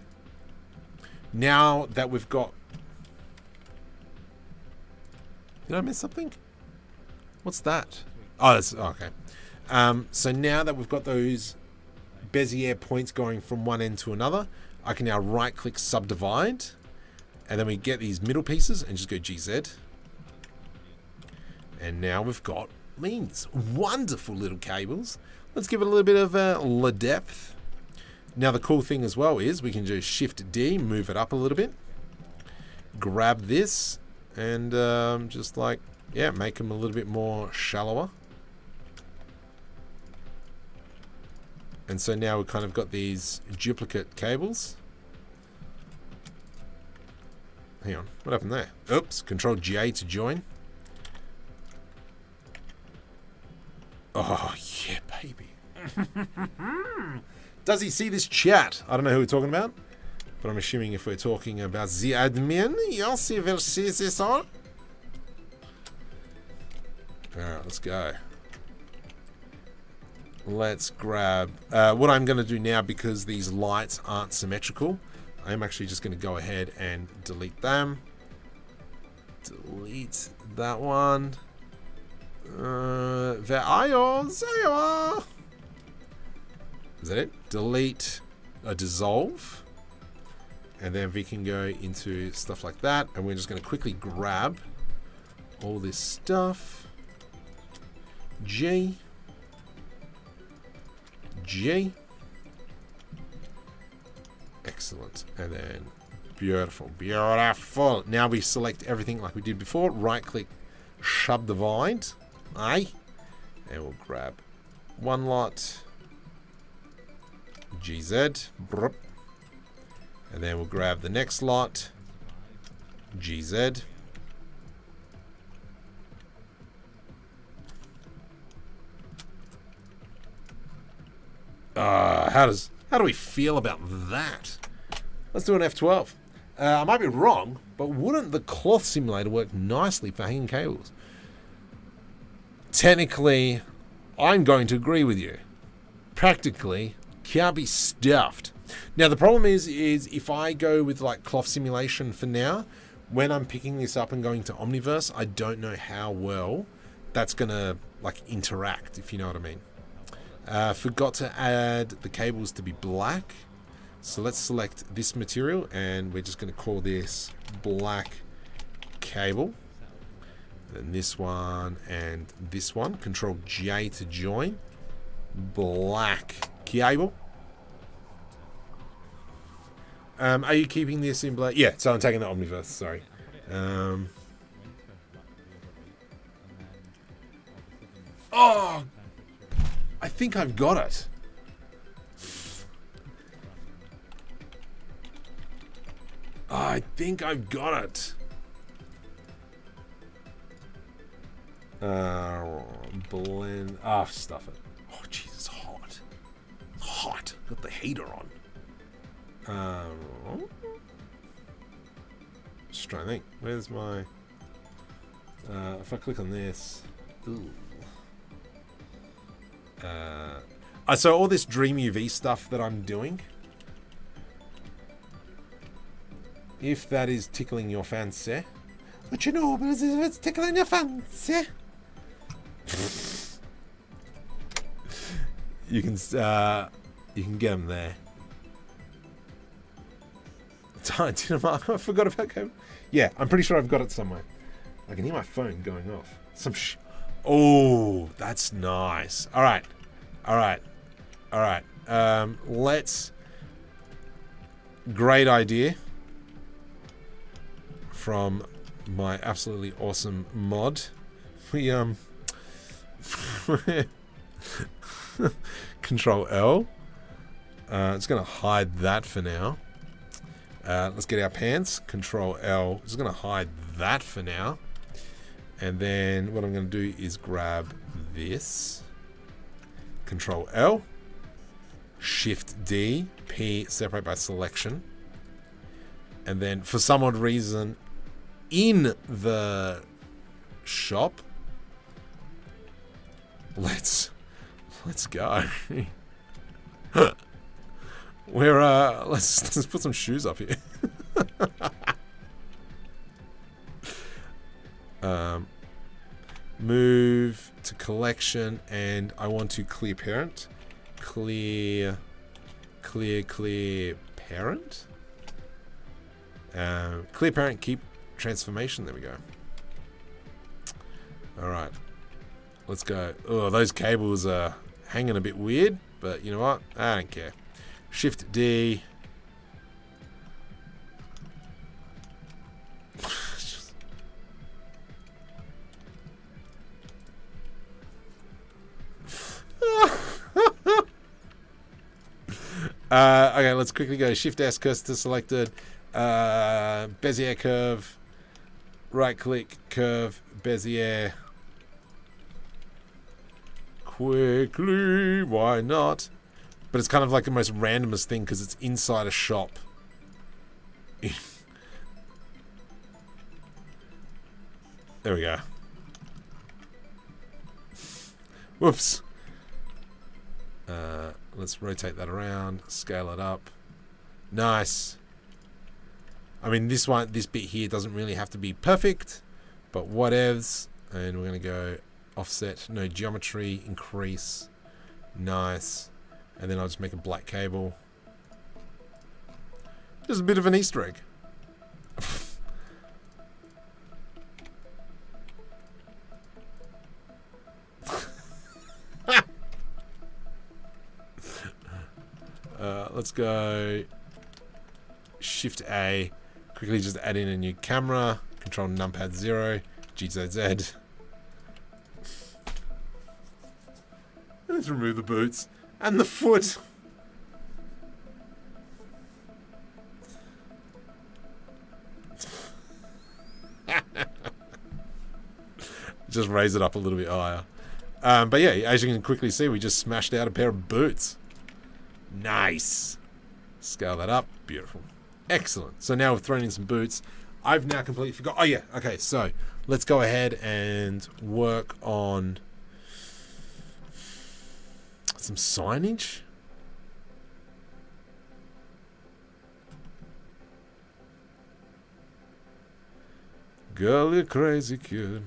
Speaker 1: Now that we've got... Did I miss something? What's that? Oh, that's... Oh, okay. So now that we've got those Bezier points going from one end to another, I can now right-click subdivide. And then we get these middle pieces and just go GZ. And now we've got these wonderful little cables. Let's give it a little bit of depth. Now the cool thing as well is we can do Shift D, move it up a little bit. Grab this and just like, yeah, make them a little bit more shallower. And so now we've kind of got these duplicate cables. Hang on, what happened there? Oops, Control J to join. Oh, yeah, baby. Does he see this chat? I don't know who we're talking about, but I'm assuming if we're talking about the admin, yes, he will see this all. Alright, let's go. Let's grab... what I'm going to do now, because these lights aren't symmetrical, I'm actually just going to go ahead and delete them. Delete that one. Where are you? There you are. Is that it? Delete a dissolve. And then we can go into stuff like that. And we're just going to quickly grab all this stuff. G. Excellent. And then beautiful. Now we select everything like we did before. Right click, subdivide. Aye. And we'll grab one lot. GZ. And then we'll grab the next lot. GZ. How do we feel about that? Let's do an F12. I might be wrong, but wouldn't the cloth simulator work nicely for hanging cables? Technically, I'm going to agree with you. Practically, can't be stuffed. Now, the problem is if I go with like cloth simulation for now, when I'm picking this up and going to Omniverse, I don't know how well that's going to like interact, if you know what I mean. Forgot to add the cables to be black. So let's select this material and we're just going to call this black cable. Then this one and this one. Control J to join. Black cable. Are you keeping this in black? Yeah, so I'm taking the Omniverse, sorry. Oh! I think I've got it. I think I've got it. Blend. Ah, stuff it. Oh, jeez, it's hot. Hot. Got the heater on. just trying to think. Where's my... if I click on this... Ooh. So all this DreamUV stuff that I'm doing, if that is tickling your fancy, but you know, but it's tickling your fancy, you can get them there. I forgot about cable. Yeah, I'm pretty sure I've got it somewhere. I can hear my phone going off. Oh, that's nice. All right. Let's. Great idea from my absolutely awesome mod. We Control L. It's gonna hide that for now. Let's get our pants. Control L. It's gonna hide that for now. And then what I'm gonna do is grab this. Control L. Shift D. P. Separate by selection. And then for some odd reason, in the shop, let's go. Let's put some shoes up here. Move to collection, and I want to clear parent. Clear parent. Clear parent, keep transformation. There we go. All right, let's go. Oh, those cables are hanging a bit weird, but you know what? I don't care. Shift D. Okay, let's quickly go. Shift S, cursor selected. Bezier curve. Right click, curve, Bezier. Quickly, why not? But it's kind of like the most randomest thing because it's inside a shop. There we go. Whoops. Let's rotate that around, scale it up. Nice. I mean, this bit here doesn't really have to be perfect, but whatevs. And we're going to go offset, no geometry, increase. Nice. And then I'll just make a black cable. Just a bit of an Easter egg. Let's go Shift A. Quickly just add in a new camera. Control numpad 0. GZZ. Let's remove the boots. And the foot. Just raise it up a little bit higher. But yeah, as you can quickly see, we just smashed out a pair of boots. Nice. Scale that up. Beautiful. Excellent. So now we've thrown in some boots. I've now completely forgot. Oh yeah. Okay. So let's go ahead and work on some signage. Girl, you crazy kid.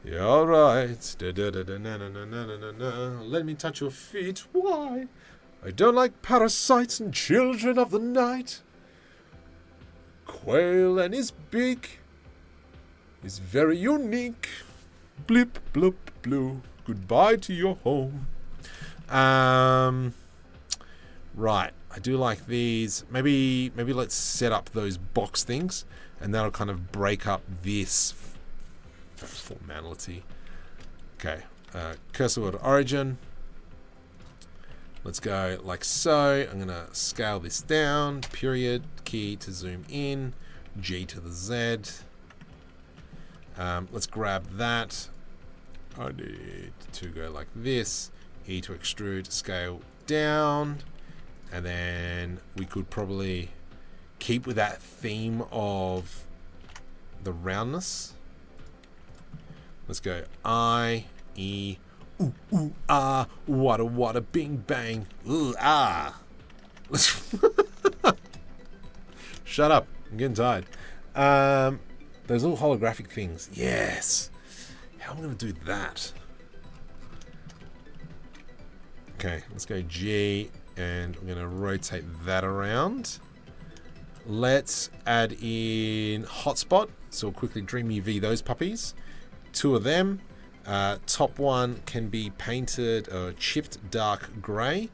Speaker 1: You're alright. Let me touch your feet. Why? I don't like parasites and children of the night. Quail and his beak is very unique. Blip, bloop, blue. Goodbye to your home. Right. I do like these. Maybe let's set up those box things, and that'll kind of break up this formality. Okay. Cursor word origin. Let's go like so. I'm going to scale this down. Period. Key to zoom in. G to the Z. Let's grab that. I need to go like this. E to extrude. Scale down. And then we could probably keep with that theme of the roundness. Let's go I, E, ooh, ooh, ah, wada, bing, bang, ooh, ah. Shut up, I'm getting tired. Those little holographic things, yes. How am I going to do that? Okay, let's go G, and I'm going to rotate that around. Let's add in hotspot, so we'll quickly DreamUV those puppies. 2 of them. Top one can be painted chipped dark grey.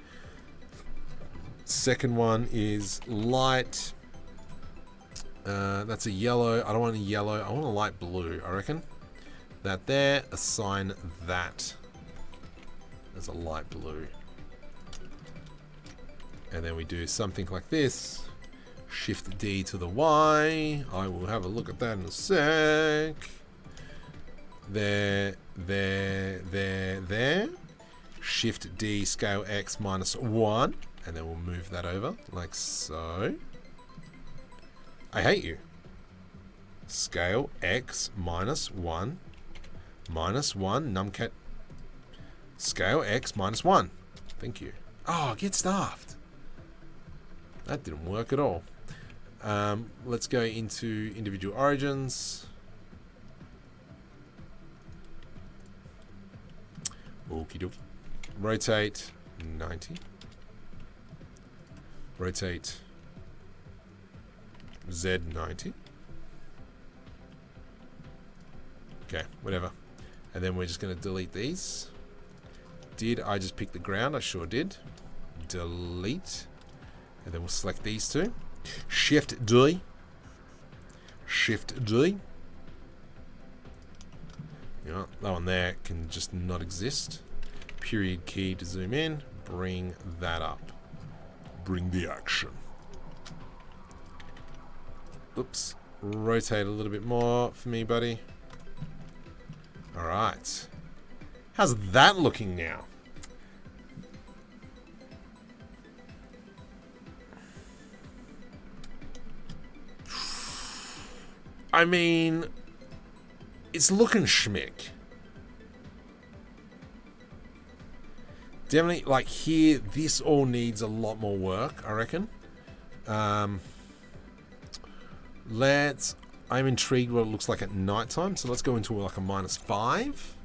Speaker 1: Second one is light. That's a yellow. I don't want a yellow. I want a light blue, I reckon. That there. Assign that as a light blue. And then we do something like this. Shift D to the Y. I will have a look at that in a sec. There. Shift D, scale X -1. And then we'll move that over like so. I hate you. Scale X -1. -1. Numcat. Scale X -1. Thank you. Oh, get staffed. That didn't work at all. Let's go into individual origins. Okie dokie. Rotate 90. Rotate Z 90. Okay, whatever. And then we're just going to delete these. Did I just pick the ground? I sure did. Delete. And then we'll select these two. Shift D. Shift D. Yeah, that one there can just not exist. Period key to zoom in. Bring that up. Bring the action. Oops. Rotate a little bit more for me, buddy. Alright. How's that looking now? I mean, it's looking schmick. Definitely, like here, this all needs a lot more work, I reckon. I'm intrigued what it looks like at nighttime, so let's go into like a -5.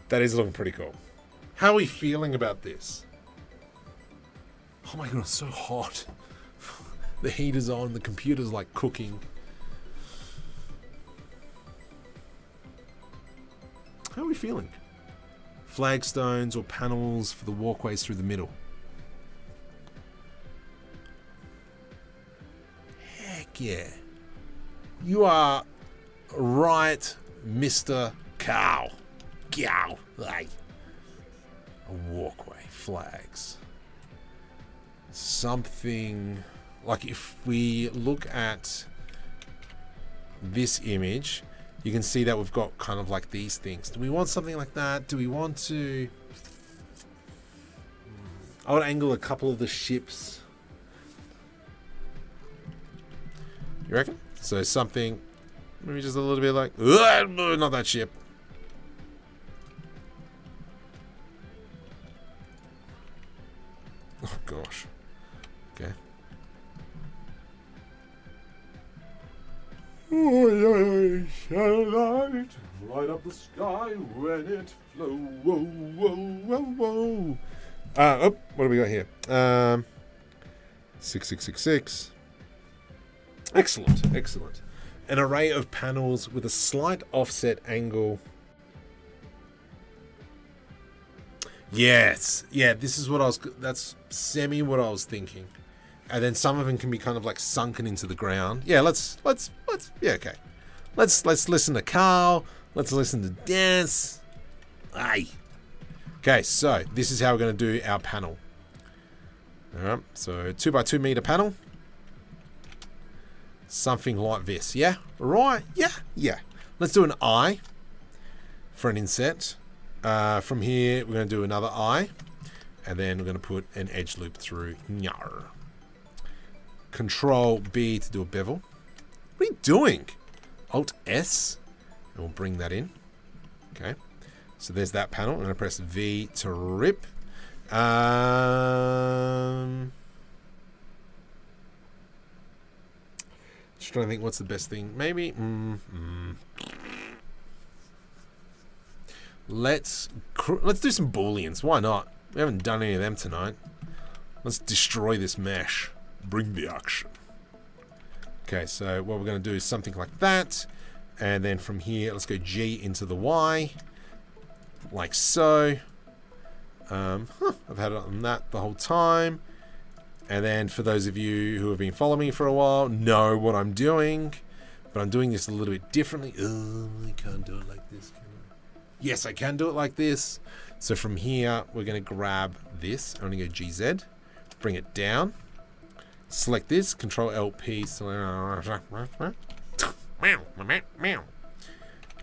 Speaker 1: That is looking pretty cool. How are we feeling about this? Oh my god, it's so hot. The heater's on, the computer's like cooking. How are we feeling? Flagstones or panels for the walkways through the middle. Heck yeah. You are right, Mr. Cow. Cow. Like a walkway, flags. Something like if we look at this image, you can see that we've got kind of like these things. Do we want something like that? Do we want to... I would angle a couple of the ships. You reckon? So something, maybe just a little bit like, not that ship. Oh gosh. Okay. Light up the sky when it flow. Whoa, whoa, whoa, whoa. Oh, what do we got here? 6666. Excellent, excellent. An array of panels with a slight offset angle. Yes, yeah, this is what that's semi what I was thinking. And then some of them can be kind of like sunken into the ground. Yeah, let's yeah, okay. Let's listen to Carl. Let's listen to dance. Aye. Okay, so this is how we're going to do our panel. All right, so 2 by 2 meter panel. Something like this. Yeah? Right? Yeah? Yeah. Let's do an eye for an inset. From here, we're going to do another eye. And then we're going to put an edge loop through. Nyar. Control B to do a bevel. What are you doing? Alt S. And we'll bring that in. Okay. So there's that panel. I'm going to press V to rip. Just trying to think what's the best thing. Maybe. Let's do some booleans. Why not? We haven't done any of them tonight. Let's destroy this mesh. Bring the action. Okay, so what we're going to do is something like that. And then from here, let's go G into the Y. Like so. I've had it on that the whole time. And then for those of you who have been following me for a while, know what I'm doing. But I'm doing this a little bit differently. Oh, I can't do it like this, can I? Yes, I can do it like this. So from here, we're going to grab this. I'm going to go GZ. Bring it down. Select this. Control LP. And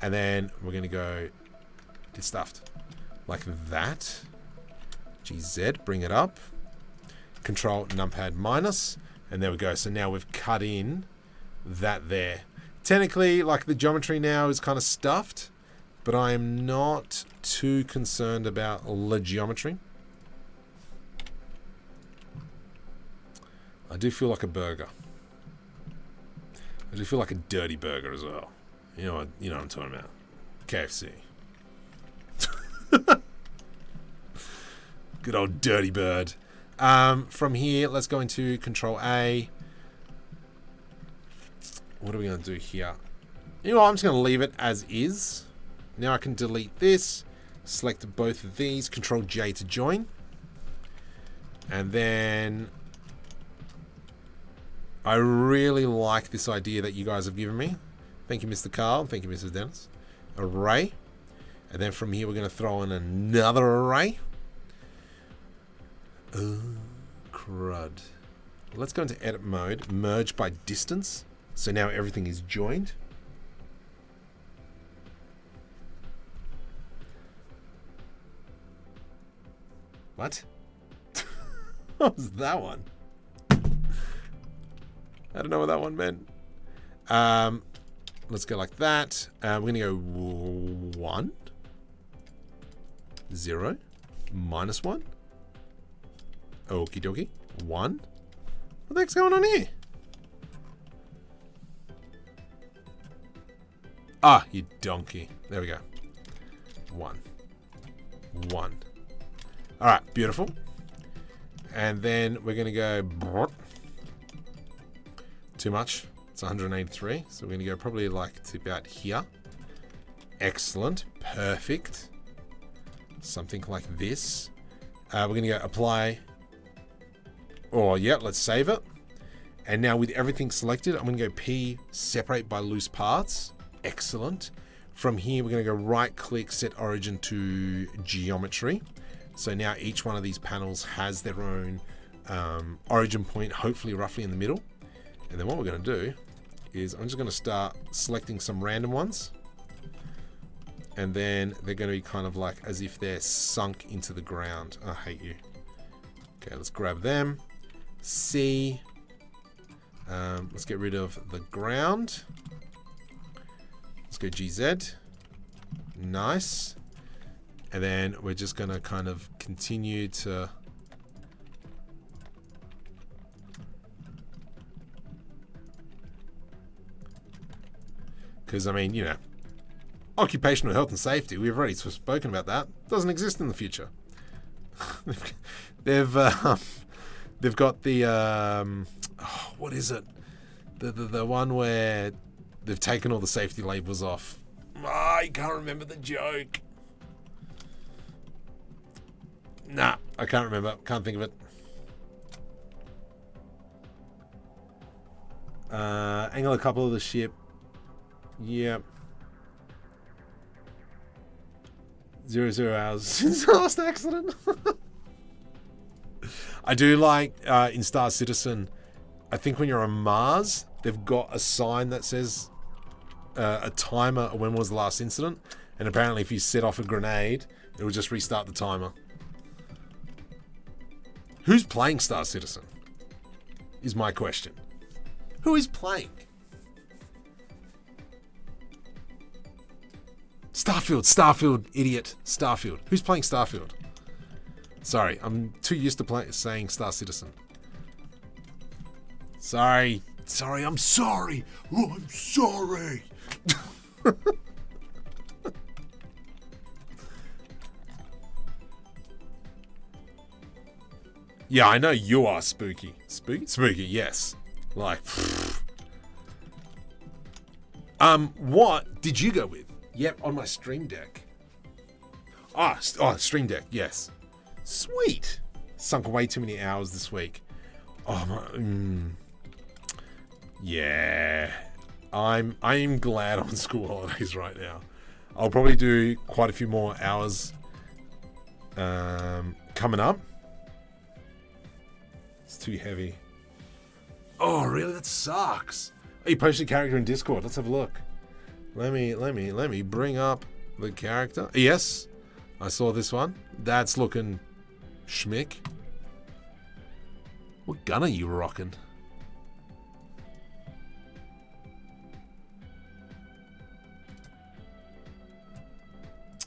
Speaker 1: then we're going to go get stuffed. Like that. GZ. Bring it up. Control numpad minus. And there we go. So now we've cut in that there. Technically, like the geometry now is kind of stuffed. But I am not too concerned about the geometry. I do feel like a burger. I do feel like a dirty burger as well. You know what I'm talking about. KFC. Good old dirty bird. From here, let's go into Control A. What are we going to do here? You know what? I'm just going to leave it as is. Now I can delete this. Select both of these. Control J to join. And then I really like this idea that you guys have given me. Thank you, Mr. Carl. Thank you, Mrs. Dennis. Array. And then from here, we're going to throw in another array. Oh, crud. Let's go into edit mode. Merge by distance. So now everything is joined. What? What was that one? I don't know what that one meant. Let's go like that. We're going to go 1, 0, -1. Okie dokie. 1. What the heck's going on here? Ah, you donkey. There we go. 1. 1. Alright, beautiful. And then we're going to go... Too much. It's 183. So we're going to go probably like to about here. Excellent. Perfect. Something like this. We're going to go apply. Oh, yeah, let's save it. And now with everything selected, I'm going to go P, separate by loose parts. Excellent. From here, we're going to go right click, set origin to geometry. So now each one of these panels has their own origin point, hopefully roughly in the middle. And then what we're going to do is I'm just going to start selecting some random ones. And then they're going to be kind of like as if they're sunk into the ground. I hate you. Okay, let's grab them. C. Let's get rid of the ground. Let's go GZ. Nice. And then we're just going to kind of continue to... Because, I mean, you know, occupational health and safety, we've already spoken about that. Doesn't exist in the future. They've got the, what is it? The one where they've taken all the safety labels off. I can't remember the joke. Nah, I can't remember. Can't think of it. Angle a couple of the ship. Yep. 00 hours since the last accident. I do like in Star Citizen I think when you're on Mars, they've got a sign that says a timer of when was the last incident. And apparently if you set off a grenade, it will just restart the timer. Who's playing Star Citizen? Is my question. Who is playing? Starfield, idiot. Starfield. Who's playing Starfield? Sorry, I'm too used to saying Star Citizen. Sorry, I'm sorry. Oh, I'm sorry. Yeah, I know you are spooky. Spooky, yes. Like, what did you go with? Yep, on my Stream Deck. Stream Deck, yes. Sweet. Sunk way too many hours this week. Yeah. I'm glad I'm on school holidays right now. I'll probably do quite a few more hours coming up. It's too heavy. Oh, really? That sucks. Oh, you posted a character in Discord. Let's have a look. Let me bring up the character. Yes, I saw this one. That's looking schmick. What gun are you rocking?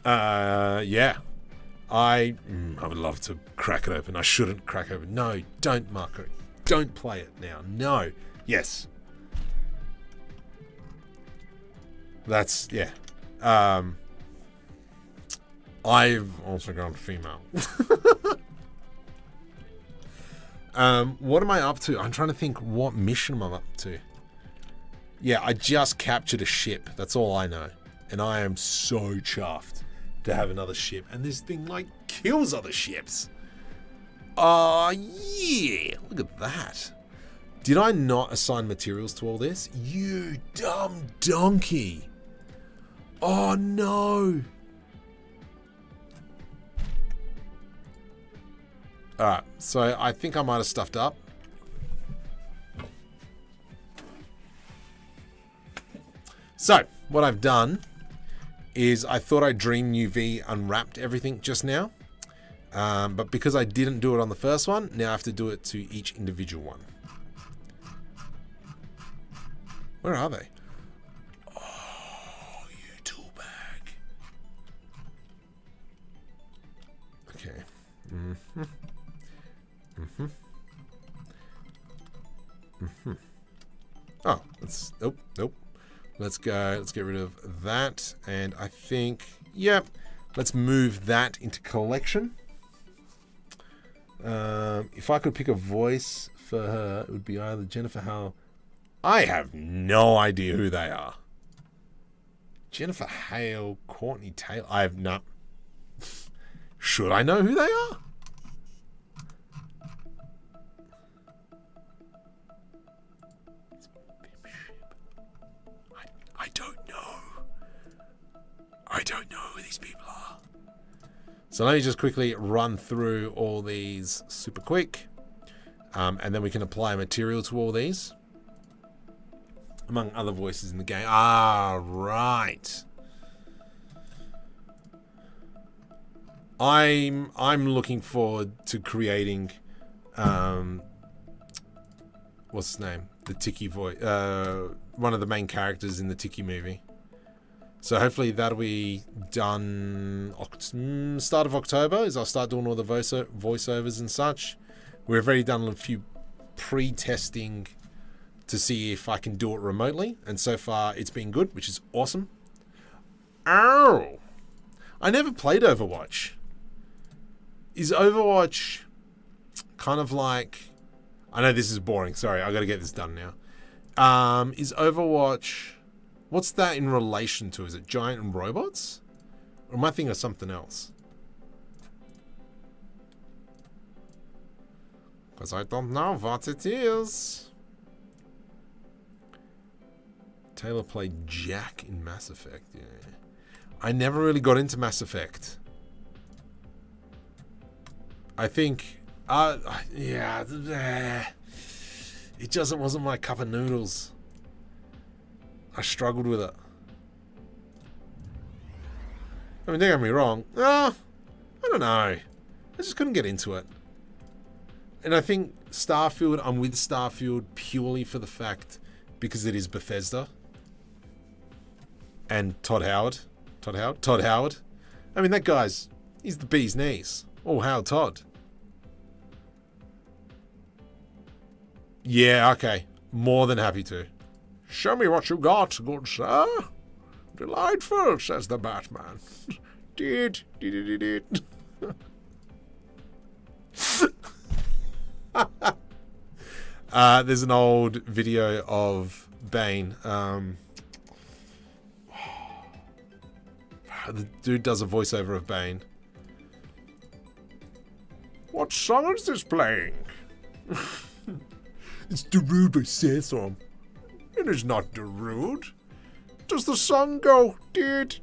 Speaker 1: Yeah. I would love to crack it open. I shouldn't crack it open. No, don't, Marco. Don't play it now. No. Yes. That's, yeah. I've also gone female. What am I up to? I'm trying to think what mission I'm up to. Yeah, I just captured a ship. That's all I know. And I am so chuffed to have another ship. And this thing, like, kills other ships. Yeah. Look at that. Did I not assign materials to all this? You dumb donkey. Oh, no. Alright, so I think I might have stuffed up. So, what I've done is I thought I DreamUV unwrapped everything just now. But because I didn't do it on the first one, now I have to do it to each individual one. Where are they? Oh, you tool bag. Okay. Oh, let's, nope. Let's go, let's get rid of that. And I think, yep, let's move that into collection. If I could pick a voice for her, it would be either Jennifer Hale. I have no idea who they are. Jennifer Hale, Courtney Taylor. I have not. Should I know who they are? I don't know. I don't know who these people are. So let me just quickly run through all these super quick. And then we can apply material to all these. Among other voices in the game. Ah, right. I'm looking forward to creating what's his name? The Tiki voice, one of the main characters in the Tiki movie. So hopefully that'll be done start of October as I'll start doing all the voiceovers and such. We've already done a few pre-testing to see if I can do it remotely, and so far it's been good, which is awesome. Oh, I never played Overwatch. Is Overwatch kind of like... I know this is boring. Sorry, I got to get this done now. Is Overwatch... What's that in relation to? Is it giant and robots? Or am I thinking of something else? Because I don't know what it is. Taylor played Jack in Mass Effect. Yeah. I never really got into Mass Effect. I think... yeah. It just wasn't my cup of noodles. I struggled with it. I mean, don't get me wrong. I don't know. I just couldn't get into it. And I think Starfield, I'm with Starfield purely for the fact because it is Bethesda. And Todd Howard. I mean, that guy's, he's the bee's knees. Oh, Howard Todd. Yeah, okay. More than happy to. Show me what you got, good sir. Delightful, says the Batman. Did. There's an old video of Bane. The dude does a voiceover of Bane. What song is this playing? It's Darude by Sansom. It is not Darude. Does the song go did?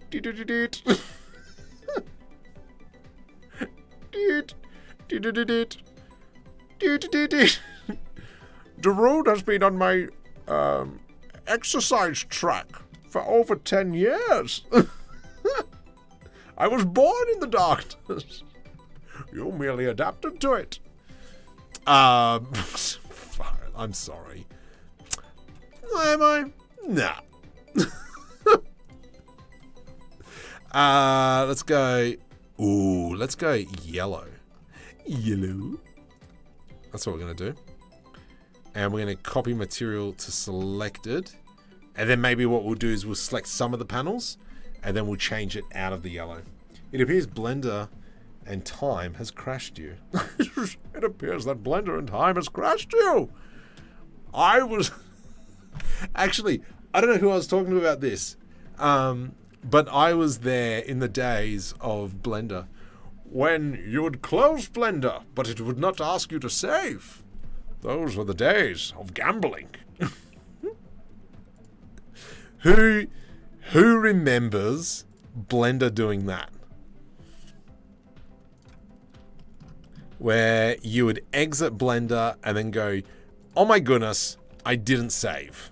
Speaker 1: Darude has been on my exercise track for over 10 years. I was born in the darkness. You merely adapted to it. I'm sorry. Am I? Nah. Let's go. Ooh, let's go yellow. Yellow. That's what we're going to do. And we're going to copy material to selected. And then maybe what we'll do is we'll select some of the panels. And then we'll change it out of the yellow. It appears Blender and Time has crashed you. It appears that Blender and Time has crashed you. I was... Actually, I don't know who I was talking to about this. But I was there in the days of Blender. When you would close Blender, but it would not ask you to save. Those were the days of gambling. Who remembers Blender doing that? Where you would exit Blender and then go, oh my goodness, I didn't save.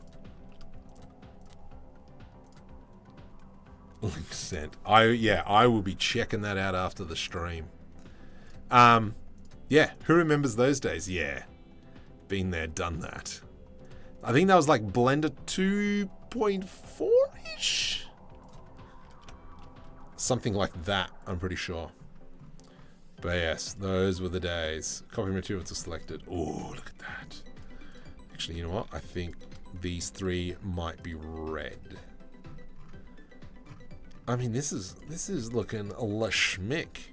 Speaker 1: Link sent. I will be checking that out after the stream. Yeah, who remembers those days? Yeah. Been there, done that. I think that was like Blender 2.4-ish? Something like that, I'm pretty sure. But yes, those were the days. Copy material to selected. Oh, look at that. Actually, you know what? I think these three might be red. I mean, this is looking a la schmick.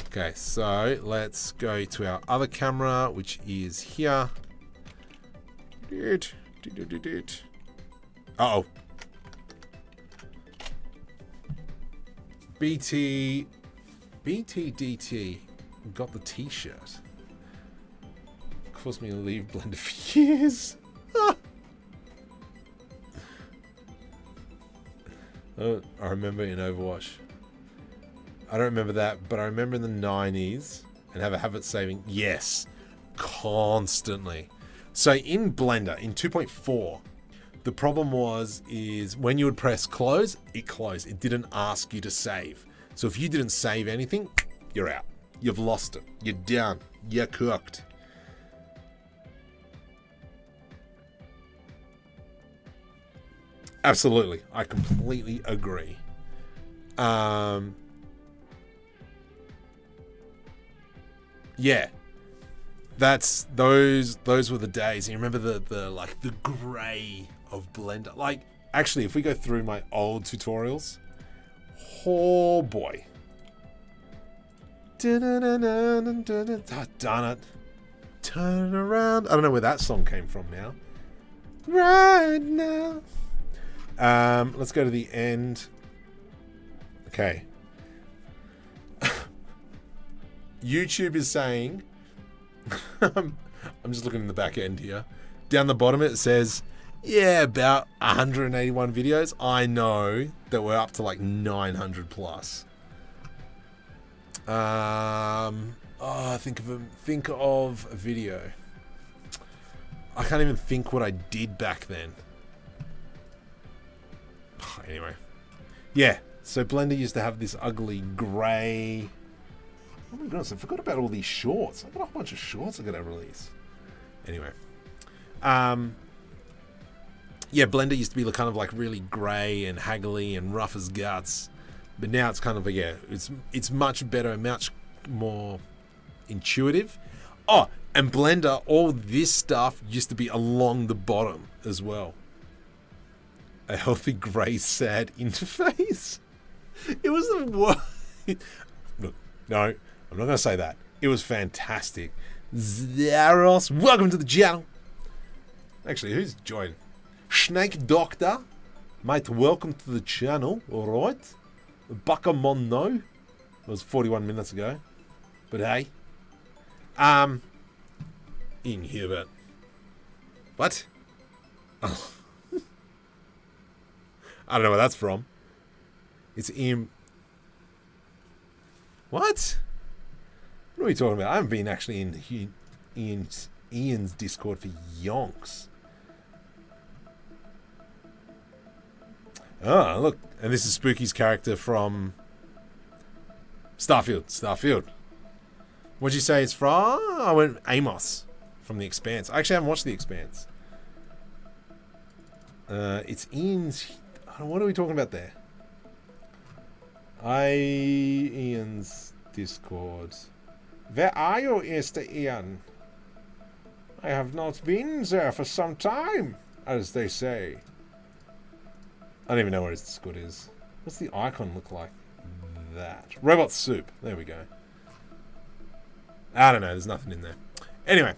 Speaker 1: Okay, so let's go to our other camera, which is here. Uh-oh. BTDT got the t-shirt. Caused me to leave Blender for years. Oh, I remember in Overwatch. I don't remember that, but I remember in the 90s and have a habit saving. Yes, constantly. So in Blender, in 2.4, the problem is when you would press close, it closed. It didn't ask you to save. So if you didn't save anything, you're out. You've lost it. You're done. You're cooked. Absolutely. I completely agree. Yeah. Those were the days. You remember the grey of Blender. Like, actually, if we go through my old tutorials, oh boy. Darn it. Turn around. I don't know where that song came from now. Right now. Let's go to the end. Okay. YouTube is saying, I'm just looking in the back end here. Down the bottom it says, yeah, about 181 videos. I know that we're up to like 900 plus. Think of a video. I can't even think what I did back then. Anyway. Yeah, so Blender used to have this ugly grey... Oh my goodness, I forgot about all these shorts. I've got a whole bunch of shorts I've got to release. Anyway. Yeah, Blender used to be kind of like really grey and haggly and rough as guts. But now it's kind of, yeah, it's much better, much more intuitive. Oh, and Blender, all this stuff used to be along the bottom as well. A healthy grey sad interface. It was the worst. Look, no, I'm not going to say that. It was fantastic. Zaros, welcome to the channel. Actually, who's joined? Snake Doctor, mate, welcome to the channel. All right. Buckamon, no. It was 41 minutes ago. But hey. Ian Hubert. What? Oh. I don't know where that's from. It's Ian. What? What are we talking about? I haven't been actually in Ian's Discord for yonks. Oh, look. And this is Spooky's character from Starfield. What'd you say it's from? I went Amos from The Expanse. I actually haven't watched The Expanse. It's Ian's... What are we talking about there? Ian's Discord. Where are you, Mr. Ian? I have not been there for some time, as they say. I don't even know where his Discord is. What's the icon look like? That. Robot Soup. There we go. I don't know. There's nothing in there. Anyway.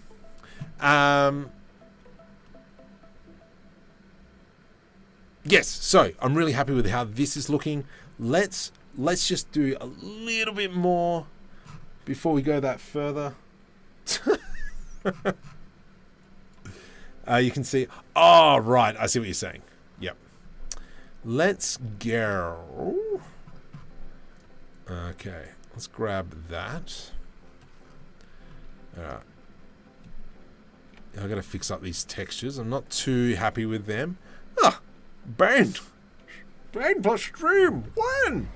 Speaker 1: Yes. So, I'm really happy with how this is looking. Let's just do a little bit more before we go that further. You can see... Oh, right. I see what you're saying. Yep. Let's go. Okay. Let's grab that. Alright. I've got to fix up these textures. I'm not too happy with them. Ah! Bane plus stream. When?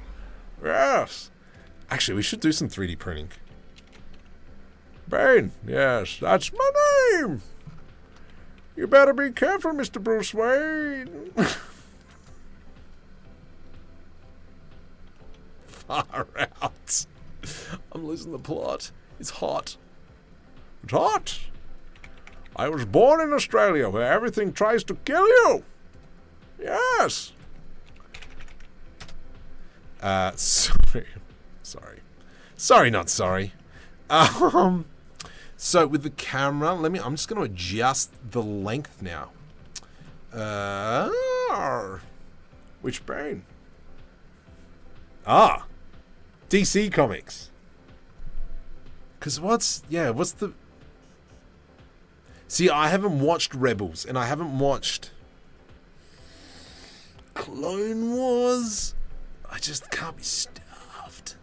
Speaker 1: Yes. Actually, we should do some 3D printing. Bane. Yes, that's my name. You better be careful, Mr. Bruce Wayne. Far out. I'm losing the plot. It's hot. It's hot. I was born in Australia where everything tries to kill you. Yes. Sorry, not sorry. So with the camera, I'm just going to adjust the length now. Which brain? DC Comics. Because what's the... See, I haven't watched Rebels, and I haven't watched Clone Wars. I just can't be stuffed.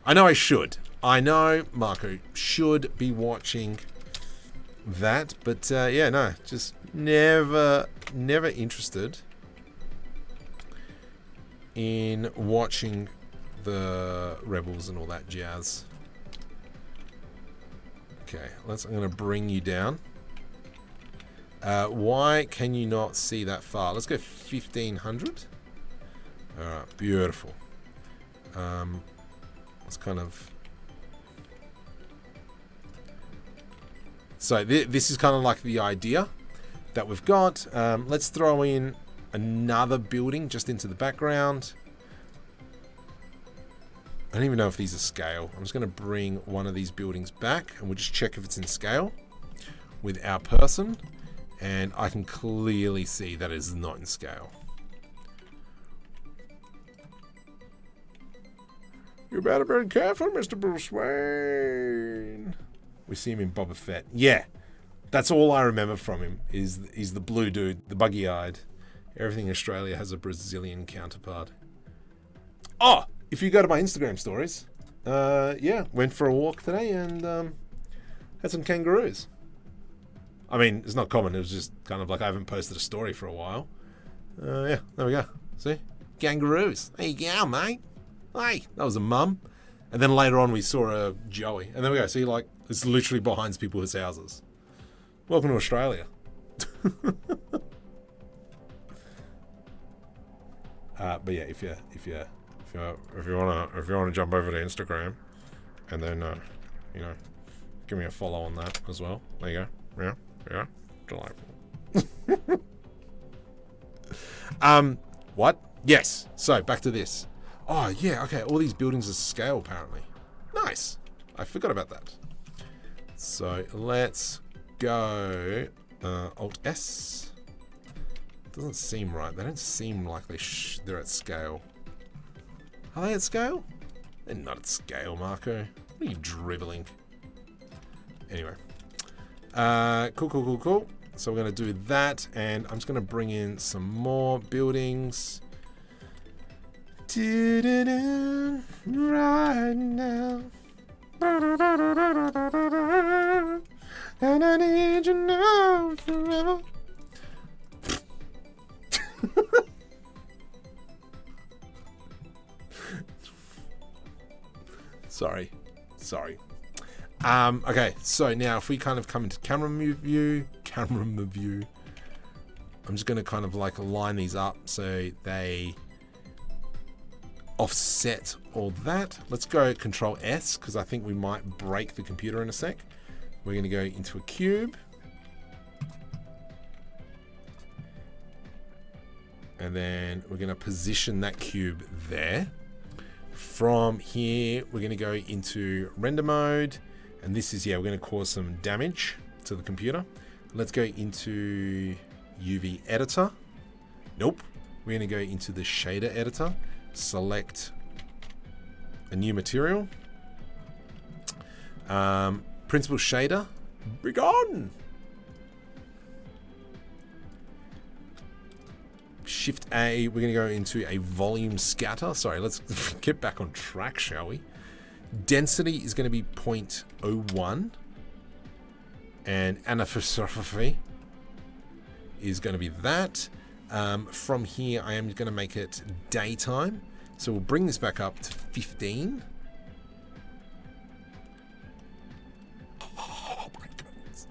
Speaker 1: I know I should. I know Marco should be watching that, but yeah, no, just never interested in watching the Rebels and all that jazz. Okay, I'm going to bring you down. Why can you not see that far? Let's go 1500. Alright, beautiful. Let's kind of... So this is kind of like the idea that we've got. Let's throw in another building just into the background. I don't even know if these are scale. I'm just going to bring one of these buildings back and we'll just check if it's in scale with our person. And I can clearly see that it is not in scale. You better be careful, Mr. Bruce Wayne. We see him in Boba Fett. Yeah, that's all I remember from him is the blue dude, the buggy-eyed. Everything in Australia has a Brazilian counterpart. Oh, if you go to my Instagram stories, yeah, went for a walk today and had some kangaroos. I mean, it's not common. It was just kind of like I haven't posted a story for a while. Yeah, there we go. See? Kangaroos. There you go, mate. Hey, that was a mum. And then later on we saw a Joey. And there we go. See, like, it's literally behind people's houses. Welcome to Australia. But yeah, if you wanna jump over to Instagram, and then you know, give me a follow on that as well. There you go. Yeah, delightful. What? Yes. So back to this. Oh yeah. Okay. All these buildings are scale apparently. Nice. I forgot about that. So let's go. Alt S. Doesn't seem right. They don't seem like they're at scale. Are they at scale? They're not at scale, Marco. What are you dribbling? Anyway. Cool. So we're going to do that, and I'm just going to bring in some more buildings. Right now. And I need you now forever. Sorry. Okay, so now if we kind of come into camera view, I'm just going to kind of like line these up so they offset all that. Let's go Control S because I think we might break the computer in a sec. We're going to go into a cube. And then we're going to position that cube there. From here, we're going to go into render mode. And this is, we're going to cause some damage to the computer. Let's go into UV editor. Nope. We're going to go into the shader editor. Select a new material. Principal shader. Begone! Shift A, we're going to go into a volume scatter. Sorry, let's get back on track, shall we? Density is going to be 0.01. And anisotropy is going to be that. From here, I am going to make it daytime. So we'll bring this back up to 15. Oh my goodness.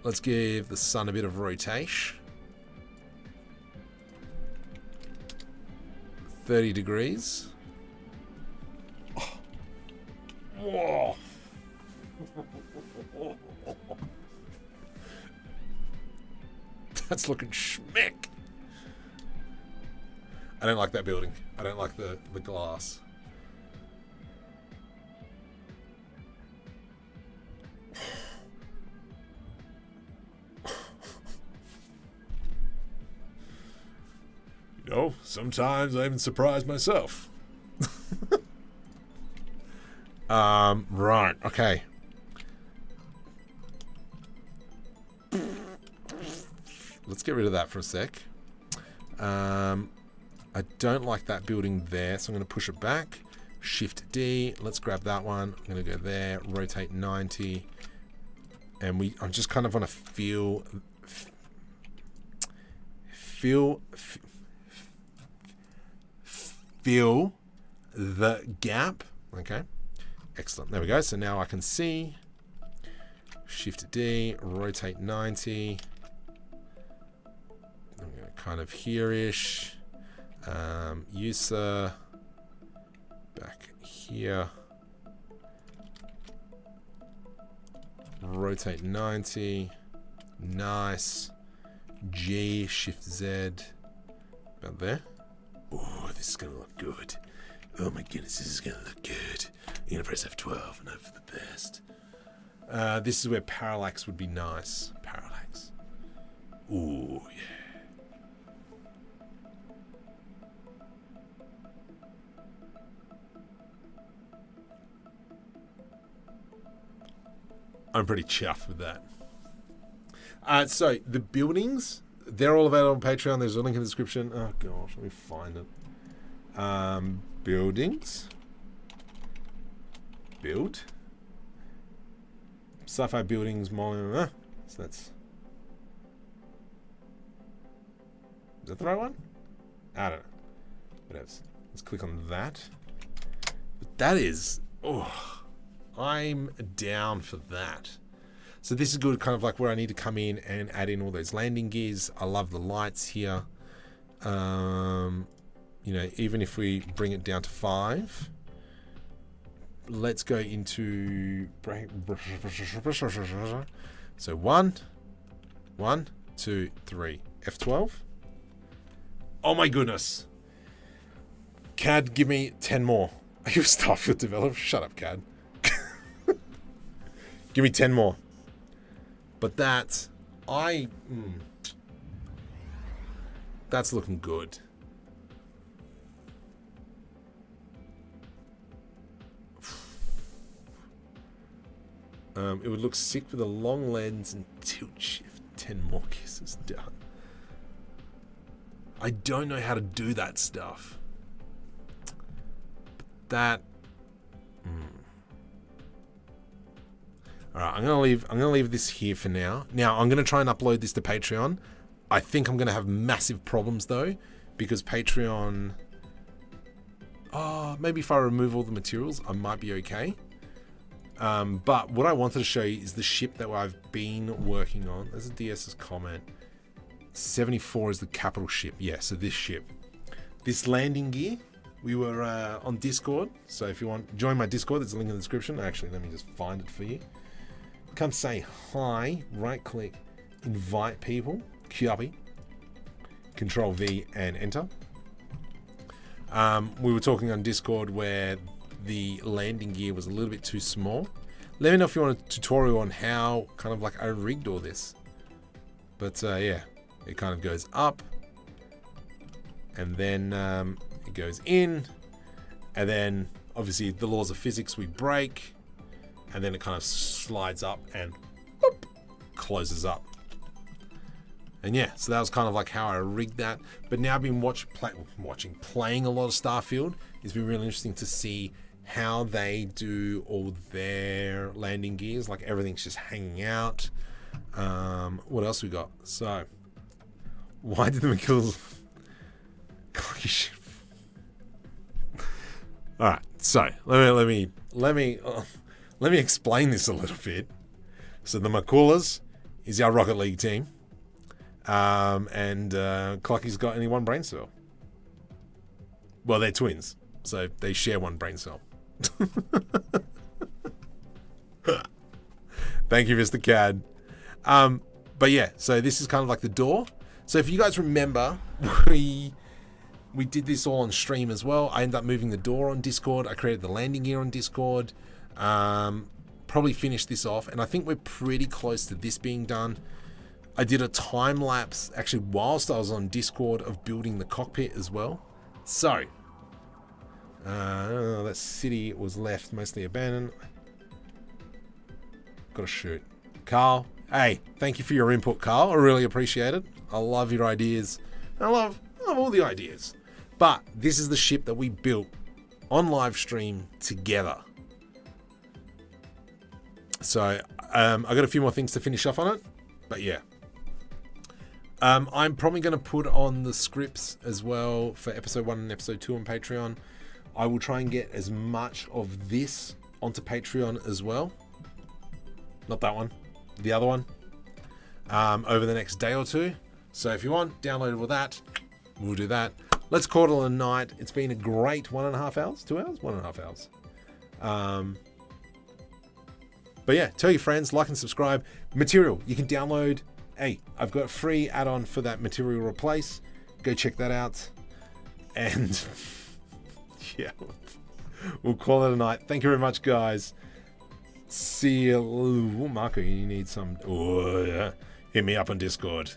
Speaker 1: Let's give the sun a bit of rotation. 30 degrees. Oh. Whoa. That's looking schmick. I don't like that building. I don't like the glass. You know, sometimes I even surprise myself. Right, okay. Let's get rid of that for a sec. I don't like that building there, so I'm going to push it back. Shift D. Let's grab that one. I'm going to go there. Rotate 90. And I'm just kind of want to feel the gap. Okay. Excellent. There we go. So now I can see. Shift D. Rotate 90. I'm going to kind of here-ish. User. Back here. Rotate 90. Nice. G, Shift Z. About there. Oh, this is going to look good. Oh my goodness, this is going to look good. I'm going to press F12 and hope for the best. This is where parallax would be nice. Parallax. Ooh, yeah. I'm pretty chuffed with that. So the buildings, they're all available on Patreon. There's a link in the description. Oh gosh, let me find it. Buildings. build. Sci-fi buildings, so that's... Is that the right one? I don't know. Whatever. Let's click on that. But that is... Oh, I'm down for that. So this is good, kind of like where I need to come in and add in all those landing gears. I love the lights here. You know, even if we bring it down to 5, let's go into... So 1, 2, 3. F12. Oh my goodness. CAD, give me 10 more. Are you a Starfield developer? Shut up, CAD. Give me 10 more. But that's looking good. It would look sick with a long lens and tilt shift. 10 more kisses done. I don't know how to do that stuff. That. All right, I'm gonna leave this here for now. Now I'm gonna try and upload this to Patreon. I think I'm gonna have massive problems though, because Patreon. Oh, maybe if I remove all the materials, I might be okay. But what I wanted to show you is the ship that I've been working on. There's a DS's comment. 74 is the capital ship. Yeah, so this ship. This landing gear, we were on Discord. So if you want, join my Discord. There's a link in the description. Actually, let me just find it for you. Come say hi, right click, invite people, copy, Control V and enter. We were talking on Discord where the landing gear was a little bit too small. Let me know if you want a tutorial on how kind of like I rigged all this. But yeah, it kind of goes up and then it goes in, and then obviously the laws of physics we break, and then it kind of slides up and whoop, closes up. And yeah, so that was kind of like how I rigged that. But now I've been playing a lot of Starfield. It's been really interesting to see how they do all their landing gears. Like everything's just hanging out. What else we got? So, why did the McKills... All right, so let me explain this a little bit. So the Makulas is our Rocket League team, and Clocky's got only one brain cell. Well, they're twins, so they share one brain cell. Thank you, Mr. CAD. But yeah, so this is kind of like the door. So if you guys remember, we did this all on stream as well. I ended up moving the door on Discord. I created the landing gear on Discord. Probably finished this off, and I think we're pretty close to this being done. I did a time lapse actually whilst I was on Discord of building the cockpit as well. So that city was left mostly abandoned. Gotta shoot. Carl, hey, thank you for your input, Carl. I really appreciate it. I love your ideas. I love all the ideas. But this is the ship that we built on live stream together. So I got a few more things to finish off on it, but yeah. I'm probably going to put on the scripts as well for episode 1 and episode 2 on Patreon. I will try and get as much of this onto Patreon as well. Not that one, the other one, over the next day or two. So if you want, download all that. We'll do that. Let's call it a night. It's been a great 1.5 hours, 2 hours, 1.5 hours. But yeah, tell your friends, like and subscribe. Material, you can download. Hey, I've got a free add-on for that Material Replace. Go check that out. And yeah, we'll call it a night. Thank you very much, guys. See you. Ooh, Marco, you need some. Oh, yeah. Hit me up on Discord.